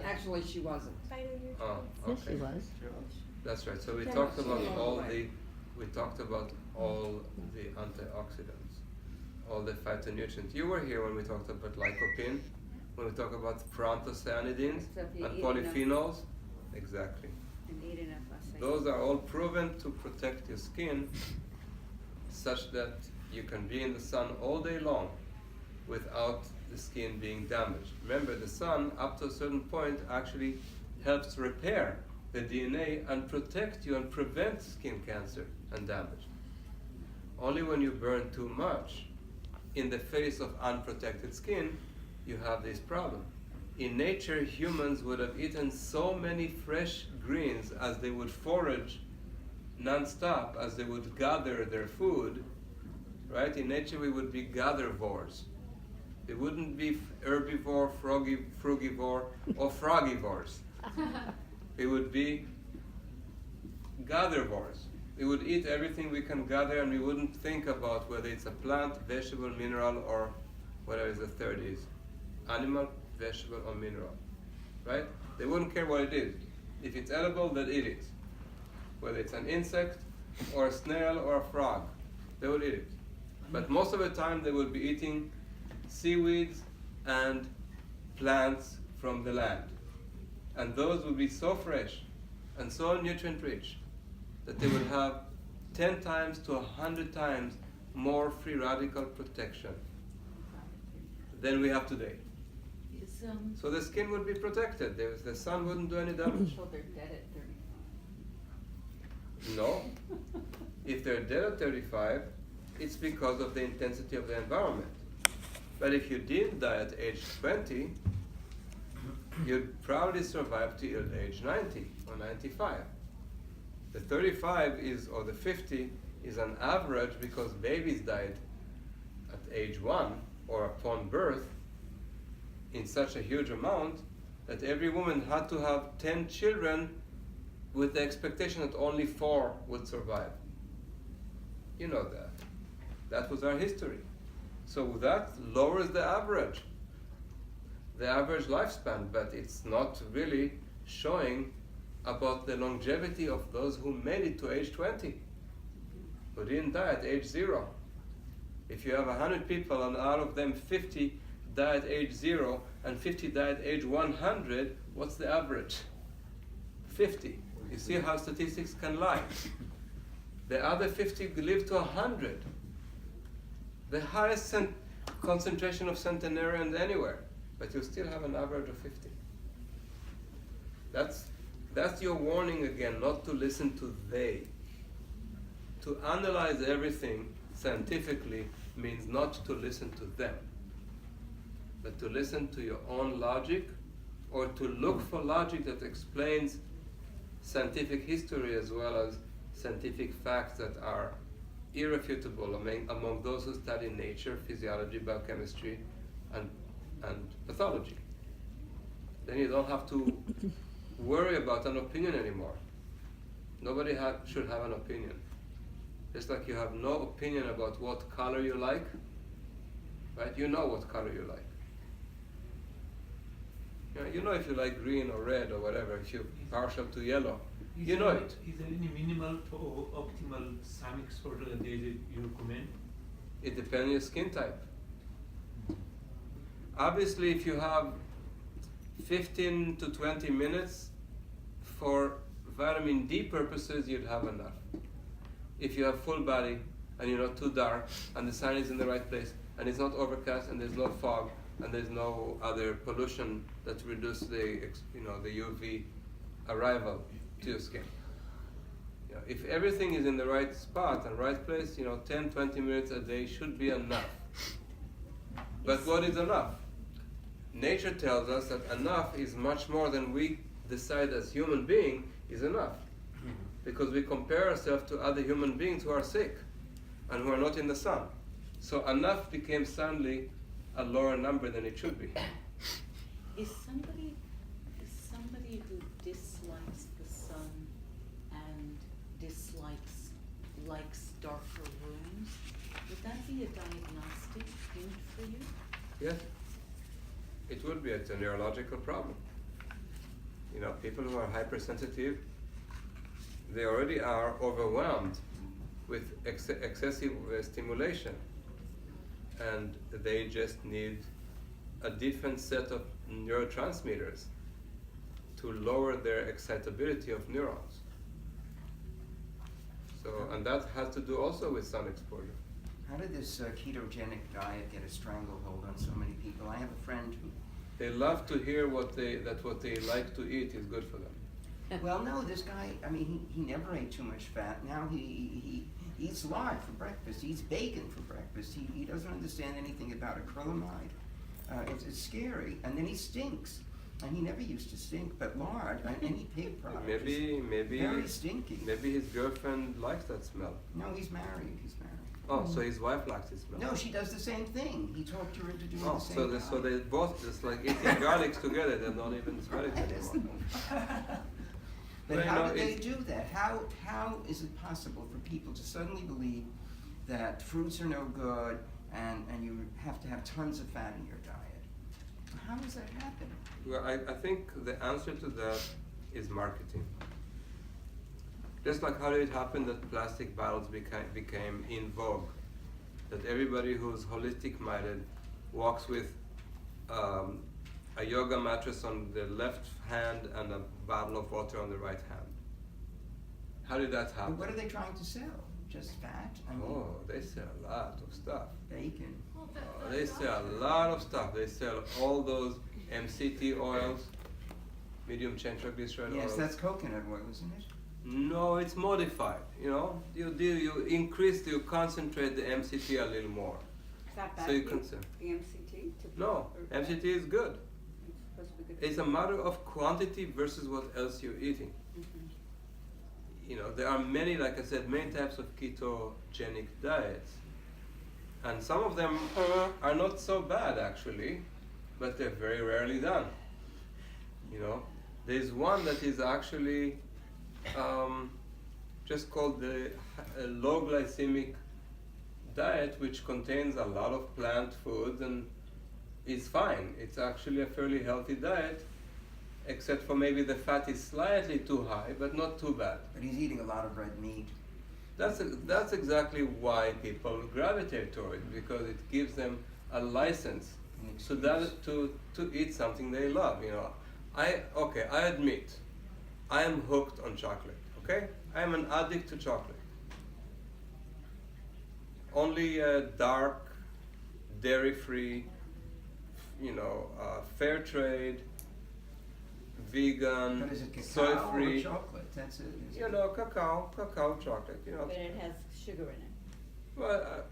Actually, she wasn't. Oh, Yes, okay. she was. That's right. So we Can talked I about see all one the antioxidants, all the phytonutrients. You were here when we talked about lycopene when we talk about proanthocyanidins So if you and eat polyphenols. Exactly. And eat enough acai. Those are all proven to protect your skin such that you can be in the sun all day long without the skin being damaged. Remember, the sun, up to a certain point, actually helps repair the DNA and protect you and prevent skin cancer and damage. Only when you burn too much in the face of unprotected skin, you have this problem. In nature, humans would have eaten so many fresh greens as they would forage non-stop, as they would gather their food, right? In nature, we would be gatherivores. We wouldn't be herbivore, frugivore, or frogivores. We would be gatherivores. We would eat everything we can gather, and we wouldn't think about whether it's a plant, vegetable, mineral, or whatever the third is. Animal, vegetable, or mineral, right? They wouldn't care what it is. If it's edible, they'd eat it. Whether it's an insect, or a snail, or a frog, they would eat it. But most of the time, they would be eating seaweeds and plants from the land. And those would be so fresh and so nutrient rich that they would have 10 times to 100 times more free radical protection than we have today. So the skin would be protected. The sun wouldn't do any damage. So they're dead at 35. No. If they're dead at 35, it's because of the intensity of the environment. But if you did die at age 20, you'd probably survive till age 90 or 95. The 35 is, or the 50 is an average because babies died at age 1 or upon birth in such a huge amount that every woman had to have 10 children with the expectation that only 4 would survive. You know that. That was our history. So that lowers the average lifespan, but it's not really showing about the longevity of those who made it to age 20, who didn't die at age 0. If you have 100 people and out of them 50 die at age 0 and 50 die at age 100, what's the average? 50. You see how statistics can lie. The other 50 live to 100. The highest concentration of centenarians anywhere, but you still have an average of 50. That's your warning again, not to listen to they. To analyze everything scientifically means not to listen to them, but to listen to your own logic, or to look for logic that explains scientific history as well as scientific facts that are irrefutable among those who study nature, physiology, biochemistry, and pathology. Then you don't have to worry about an opinion anymore. Nobody should have an opinion. Just like you have no opinion about what color you like, right? You know what color you like. You know if you like green or red or whatever, if you're partial to yellow. You know it. Is there any minimal to optimal thermic sort that you recommend? It depends on your skin type. Obviously, if you have 15 to 20 minutes for vitamin D purposes, you'd have enough. If you have full body and you're not too dark and the sun is in the right place and it's not overcast and there's no fog and there's no other pollution that reduce the UV arrival to your skin. If everything is in the right spot and right place, 10, 20 minutes a day should be enough. But what is enough? Nature tells us that enough is much more than we decide as human being is enough. Because we compare ourselves to other human beings who are sick and who are not in the sun. So enough became suddenly a lower number than it should be. Is somebody who dislikes the sun and likes darker rooms, would that be a diagnostic hint for you? Yes, it would be. It's a neurological problem. People who are hypersensitive, they already are overwhelmed with excessive stimulation, and they just need a different set of neurotransmitters to lower their excitability of neurons. So, and that has to do also with sun exposure. How did this ketogenic diet get a stranglehold on so many people? I have a friend who. They love to hear what they like to eat is good for them. Well, no, this guy. I mean, he never ate too much fat. Now he eats lard for breakfast. He eats bacon for breakfast. He doesn't understand anything about acrylamide. It's scary. And then he stinks. And he never used to stink, but lard, any pig product, Maybe very stinky. Maybe his girlfriend likes that smell. No, he's married. He's married. Oh, so his wife likes his smell. No, she does the same thing. He talked her into doing Oh, the same so they both just like eating garlics together. They don't even smell it anymore. But Well, how no, do they it's- do that? How is it possible for people to suddenly believe that fruits are no good and you have to have tons of fat in your diet? How does that happen? Well, I think the answer to that is marketing. Just like how did it happen that plastic bottles became in vogue, that everybody who's holistic minded walks with a yoga mattress on the left hand and a bottle of water on the right hand. How did that happen? But what are they trying to sell? Just fat? I mean, Oh, they sell a lot of stuff. bacon. They sell a lot of stuff. They sell all those MCT oils, medium chain triglyceride Yes, oils. that's coconut oil, isn't it? No, it's modified. You know, you concentrate the MCT a little more. Is that bad So you for consume. the MCT? No, Or- MCT is good. It's supposed to be good. It's a matter of quantity versus what else you're eating. Mhm. You know, there are many, like I said, many types of ketogenic diets. And some of them are not so bad actually, but they're very rarely done. You know, there's one that is actually just called the low glycemic diet, which contains a lot of plant foods and is fine. It's actually a fairly healthy diet, except for maybe the fat is slightly too high, but not too bad. But he's eating a lot of red meat. That's exactly why people gravitate toward it, because it gives them a license to eat something they love. You know, I admit, I am hooked on chocolate. Okay, I am an addict to chocolate. Only dark, dairy-free, you know, fair trade, vegan, But is it cacao soy-free. or chocolate? That's it. You know, cacao chocolate. You know, But it has sugar in it. well,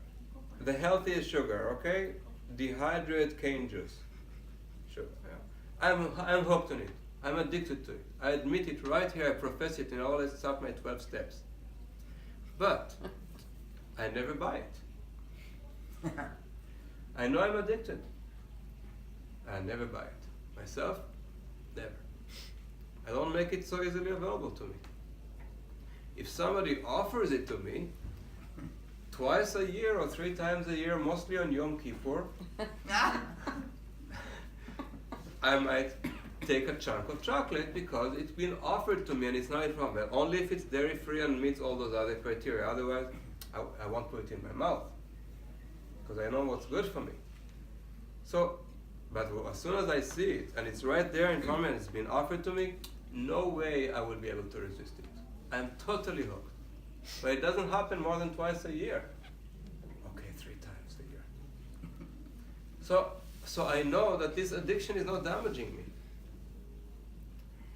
the healthiest sugar, okay? Dehydrated cane juice. Sugar, yeah. I'm hooked on it. I'm addicted to it. I admit it right here. I profess it in all I start my 12 steps. But I never buy it. I know I'm addicted. I never buy it. Myself, never. I don't make it so easily available to me. If somebody offers it to me, twice a year or 3 times a year, mostly on Yom Kippur, I might take a chunk of chocolate because it's been offered to me and it's not a problem. Only if it's dairy-free and meets all those other criteria. Otherwise, I won't put it in my mouth because I know what's good for me. So, but as soon as I see it and it's right there in front of me and it's been offered to me, no way I will be able to resist it. I'm totally hooked. But it doesn't happen more than twice a year. Okay, 3 times a year. So I know that this addiction is not damaging me.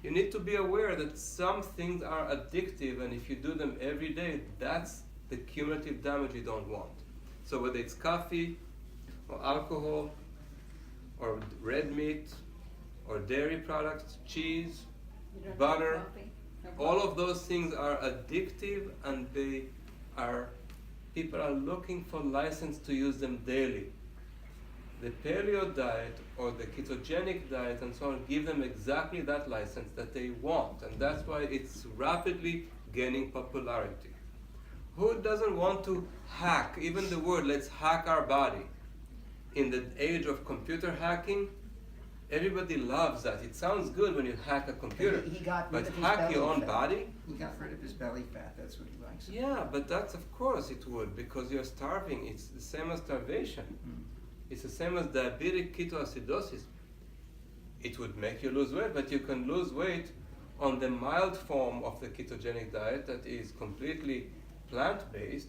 You need to be aware that some things are addictive, and if you do them every day, that's the cumulative damage you don't want. So whether it's coffee, or alcohol, or red meat, or dairy products, cheese, You don't butter, drink coffee? No all coffee? of those things are addictive, and people are looking for license to use them daily. The paleo diet or the ketogenic diet and so on give them exactly that license that they want, and that's why it's rapidly gaining popularity. Who doesn't want to hack? Even the word, let's hack our body. In the age of computer hacking, everybody loves that. It sounds good when you hack a computer, He got rid but of his hack belly your own fat. body? He got rid of his belly fat. That's what he likes. Yeah, but that's, of course it would, because you're starving. It's the same as starvation. Mm. It's the same as diabetic ketoacidosis. it would make you lose weight, but you can lose weight on the mild form of the ketogenic diet that is completely plant-based,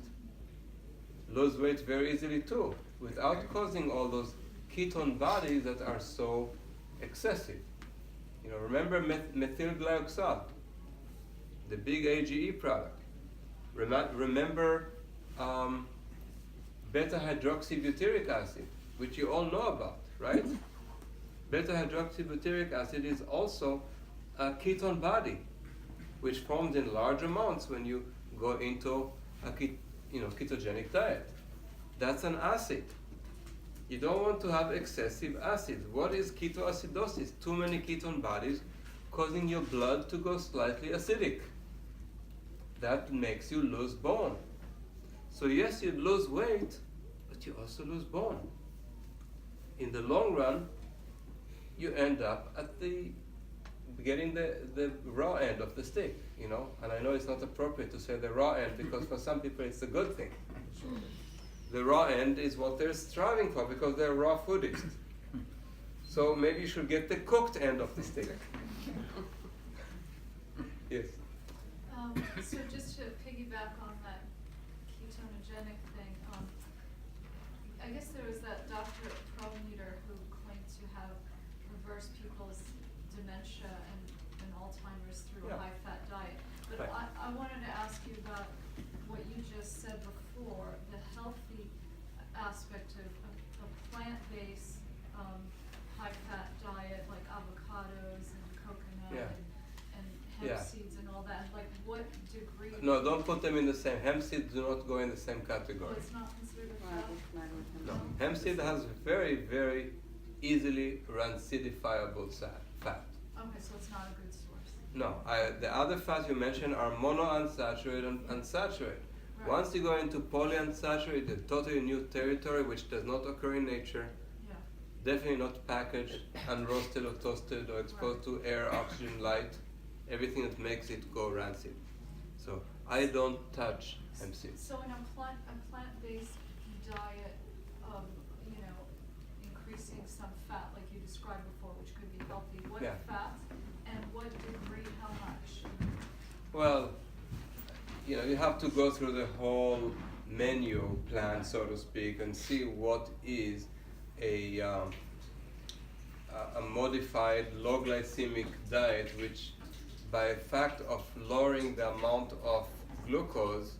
lose weight very easily too, without causing all those ketone bodies that are so excessive. Remember methyl glyoxal, the big AGE product. Remember beta-hydroxybutyric acid, which you all know about, right? Beta-hydroxybutyric acid is also a ketone body, which forms in large amounts when you go into a ketogenic diet. That's an acid. You don't want to have excessive acids. What is ketoacidosis? Too many ketone bodies causing your blood to go slightly acidic. That makes you lose bone. So yes, you lose weight, but you also lose bone. In the long run, you end up at getting the raw end of the stick, And I know it's not appropriate to say the raw end because for some people it's a good thing. The raw end is what they're striving for because they're raw foodists. So maybe you should get the cooked end of the stick. Yes. So just to piggyback on that ketogenic thing, I guess there was that Dr. Prometer who claimed to have reversed people's dementia and Alzheimer's through a high-fat diet. But Right. I wanted to ask you about what you just said before, the healthy aspect of a plant-based high-fat diet like avocados and coconut Yeah. and hemp Yeah. seeds and all that. Like what degree? No, don't put them in the same. Hemp seeds do not go in the same category. Oh, it's not considered a Well, fat? it's not with him. No, hemp seed has very, very easily rancidifiable fat. Okay, so it's not a good source. No, the other fats you mentioned are monounsaturated and unsaturated. Right. Once you go into polyunsaturated, a totally new territory which does not occur in nature, Yeah. definitely not packaged, unroasted or toasted or exposed to air, oxygen, light, everything that makes it go rancid. So I don't touch hemp seeds. So in a plant-based diet, increasing some fat like you described before, which could be healthy, what Yeah. fat and what degree, how much? Well, you have to go through the whole menu plan, so to speak, and see what is a modified low glycemic diet, which by fact of lowering the amount of glucose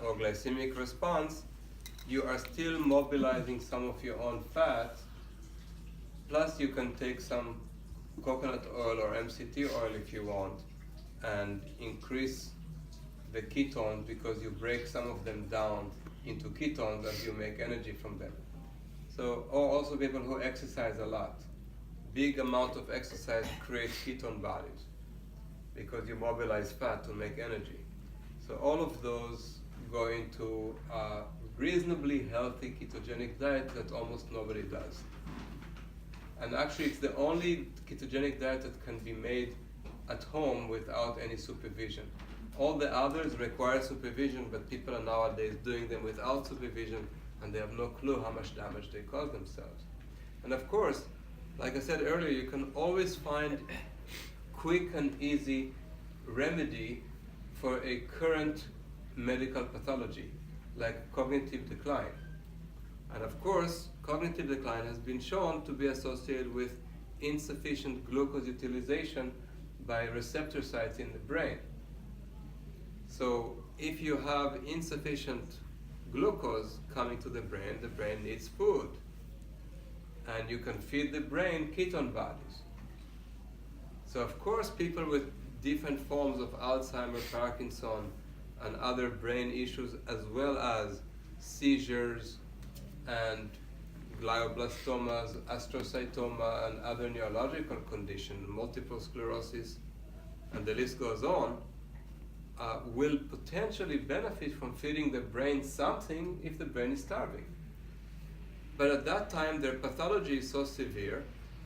or glycemic response, you are still mobilizing some of your own fats, plus you can take some coconut oil or MCT oil if you want, and increase the ketones because you break some of them down into ketones and you make energy from them. So, or also people who exercise a lot. Big amount of exercise creates ketone bodies because you mobilize fat to make energy. So all of those go into a reasonably healthy ketogenic diet that almost nobody does. And actually it's the only ketogenic diet that can be made at home without any supervision. All the others require supervision, but people are nowadays doing them without supervision and they have no clue how much damage they cause themselves. And of course, like I said earlier, you can always find quick and easy remedy for a current medical pathology, like cognitive decline. And of course, cognitive decline has been shown to be associated with insufficient glucose utilization by receptor sites in the brain. So if you have insufficient glucose coming to the brain needs food. And you can feed the brain ketone bodies. So of course people with different forms of Alzheimer's, Parkinson, and other brain issues, as well as seizures and glioblastomas, astrocytoma, and other neurological conditions, multiple sclerosis, and the list goes on, will potentially benefit from feeding the brain something if the brain is starving. But at that time, their pathology is so severe,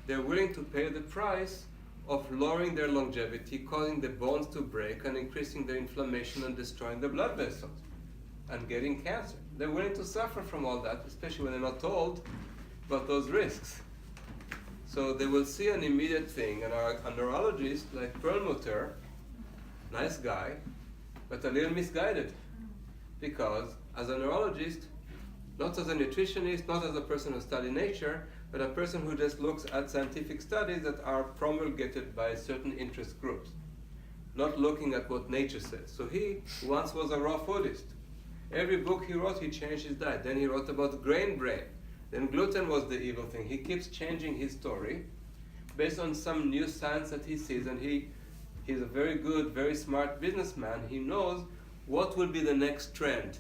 they're willing to pay the price of lowering their longevity, causing the bones to break, and increasing their inflammation and destroying the blood vessels, and getting cancer. They're willing to suffer from all that, especially when they're not told about those risks. So they will see an immediate thing, and a neurologist like Perlmutter, nice guy, but a little misguided. Because as a neurologist, not as a nutritionist, not as a person who studies nature, but a person who just looks at scientific studies that are promulgated by certain interest groups, not looking at what nature says. So he once was a raw foodist. Every book he wrote, he changed his diet. Then he wrote about grain brain. Then gluten was the evil thing. He keeps changing his story based on some new science that he sees, and he's a very good, very smart businessman. He knows what will be the next trend.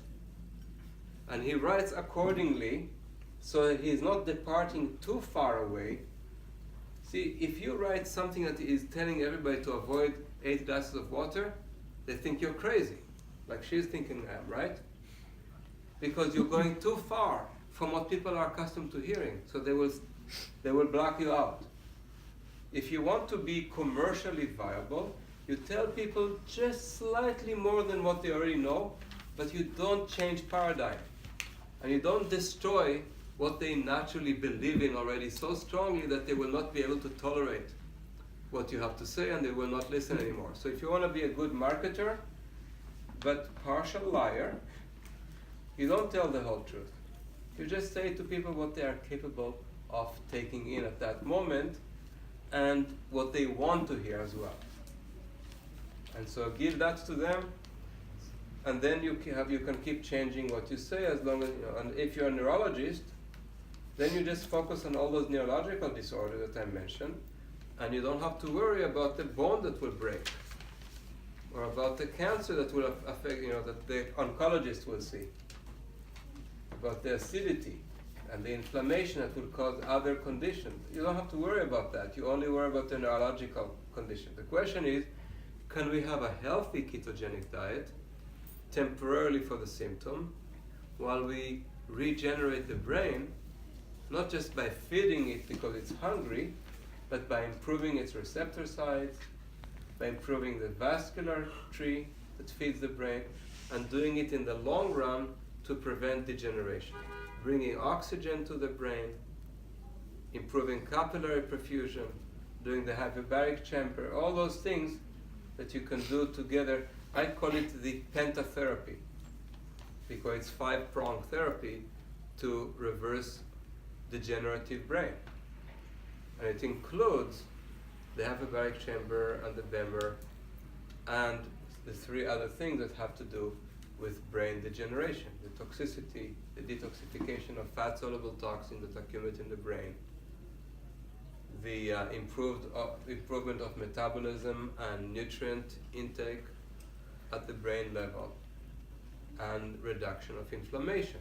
And he writes accordingly so that he's not departing too far away. See, if you write something that is telling everybody to avoid 8 glasses of water, they think you're crazy, like she's thinking I am, right? Because you're going too far from what people are accustomed to hearing, so they will block you out. If you want to be commercially viable, you tell people just slightly more than what they already know, but you don't change paradigm. And you don't destroy what they naturally believe in already so strongly that they will not be able to tolerate what you have to say, and they will not listen anymore. So if you want to be a good marketer, but partial liar, you don't tell the whole truth. You just say to people what they are capable of taking in at that moment, and what they want to hear as well. And so give that to them, and then you can keep changing what you say as long as, and if you're a neurologist, then you just focus on all those neurological disorders that I mentioned, and you don't have to worry about the bone that will break, or about the cancer that will affect, that the oncologist will see, about the acidity and the inflammation that will cause other conditions. You don't have to worry about that. You only worry about the neurological condition. The question is, can we have a healthy ketogenic diet temporarily for the symptom while we regenerate the brain, not just by feeding it because it's hungry, but by improving its receptor sites, by improving the vascular tree that feeds the brain, and doing it in the long run to prevent degeneration, bringing oxygen to the brain, improving capillary perfusion, doing the hyperbaric chamber, all those things that you can do together. I call it the pentatherapy, because it's 5-pronged therapy to reverse degenerative brain. And it includes the hyperbaric chamber and the BEMER and the 3 other things that have to do with brain degeneration: the toxicity, the detoxification of fat-soluble toxins that accumulate in the brain, the improvement of metabolism and nutrient intake at the brain level, and reduction of inflammation.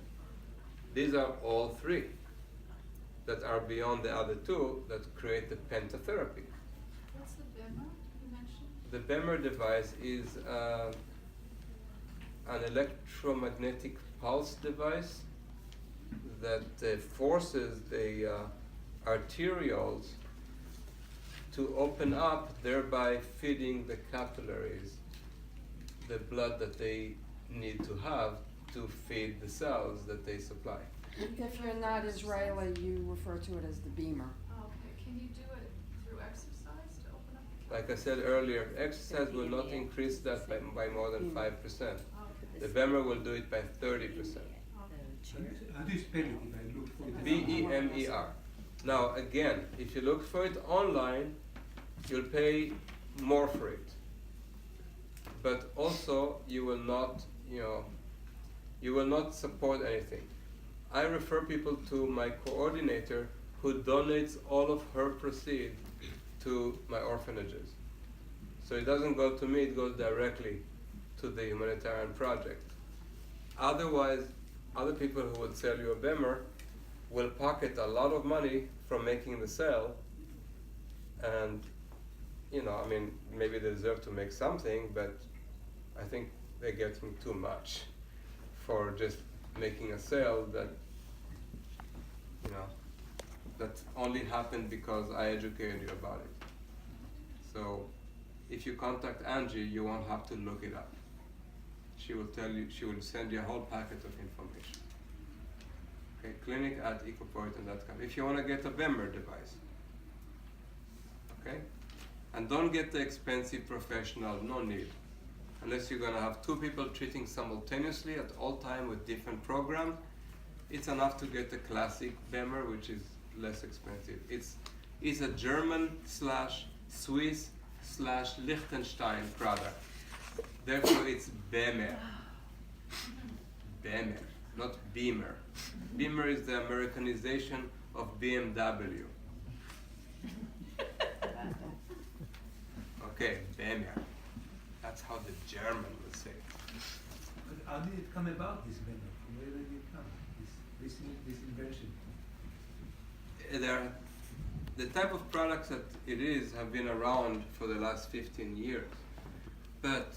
These are all 3 that are beyond the other 2 that create the pentatherapy. What's the BEMER you mentioned? The BEMER device is an electromagnetic pulse device that forces the arterioles to open up, thereby feeding the capillaries the blood that they need to have to feed the cells that they supply. If you're not Israeli, you refer to it as the beamer. Oh, okay. Can you do it through exercise to open up the Like I said earlier, exercise will not increase that by more than 5%. The BEMER will do it by 30%. How do you spell it if I look for it? BEMER. Now again, if you look for it online, you'll pay more for it. But also you will not, you will not support anything. I refer people to my coordinator who donates all of her proceeds to my orphanages. So it doesn't go to me, it goes directly to the humanitarian project. Otherwise, other people who would sell you a BEMER will pocket a lot of money from making the sale, and maybe they deserve to make something, but I think they're getting too much for just making a sale that that only happened because I educated you about it. So if you contact Angie, you won't have to look it up. She will tell you, she will send you a whole packet of information. Okay, clinic@ecopolitan.com. If you want to get a BEMER device, okay? And don't get the expensive professional, no need. Unless you're gonna have 2 people treating simultaneously at all time with different program, it's enough to get the classic BEMER, which is less expensive. It's a German/Swiss/Liechtenstein product. Therefore, it's BEMER. BEMER, not Beamer. Beamer is the Americanization of BMW. Okay, BEMER. That's how the German would say it. But how did it come about, this menu? Where did it come, this invention? The type of products that it is have been around for the last 15 years, but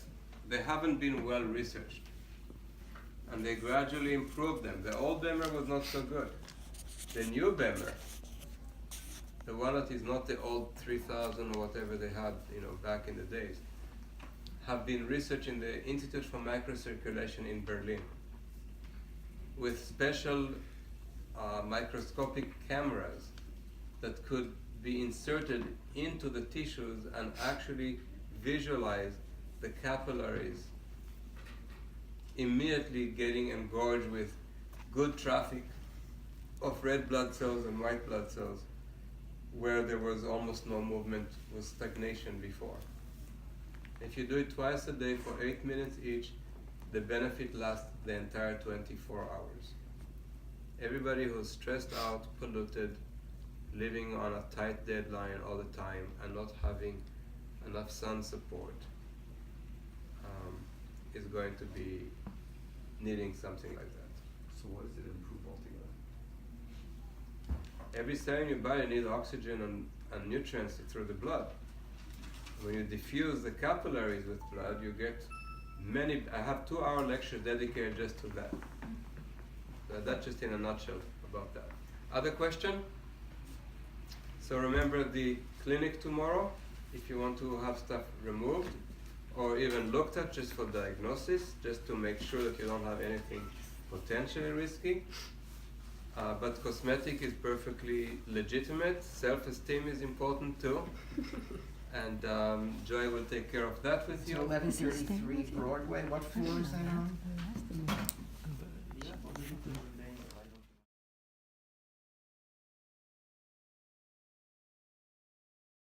they haven't been well researched. And they gradually improved them. The old BEMER was not so good. The new BEMER, the one that is not the old 3000 or whatever they had, back in the days, have been researched in the Institute for Microcirculation in Berlin with special microscopic cameras that could be inserted into the tissues and actually visualize the capillaries immediately getting engorged with good traffic of red blood cells and white blood cells where there was almost no movement, was stagnation before. If you do it twice a day for 8 minutes each, the benefit lasts the entire 24 hours. Everybody who's stressed out, polluted, living on a tight deadline all the time and not having enough sun support is going to be needing something like that. So what does it improve altogether? Every cell in your body needs oxygen and nutrients through the blood. When you diffuse the capillaries with blood, you get many. I have 2-hour lecture dedicated just to that. So that's just in a nutshell about that. Other question? So remember the clinic tomorrow, if you want to have stuff removed or even looked at just for diagnosis, just to make sure that you don't have anything potentially risky. But cosmetic is perfectly legitimate. Self-esteem is important too. And Joy will take care of that with you. So 1133 Broadway, what floor is that on?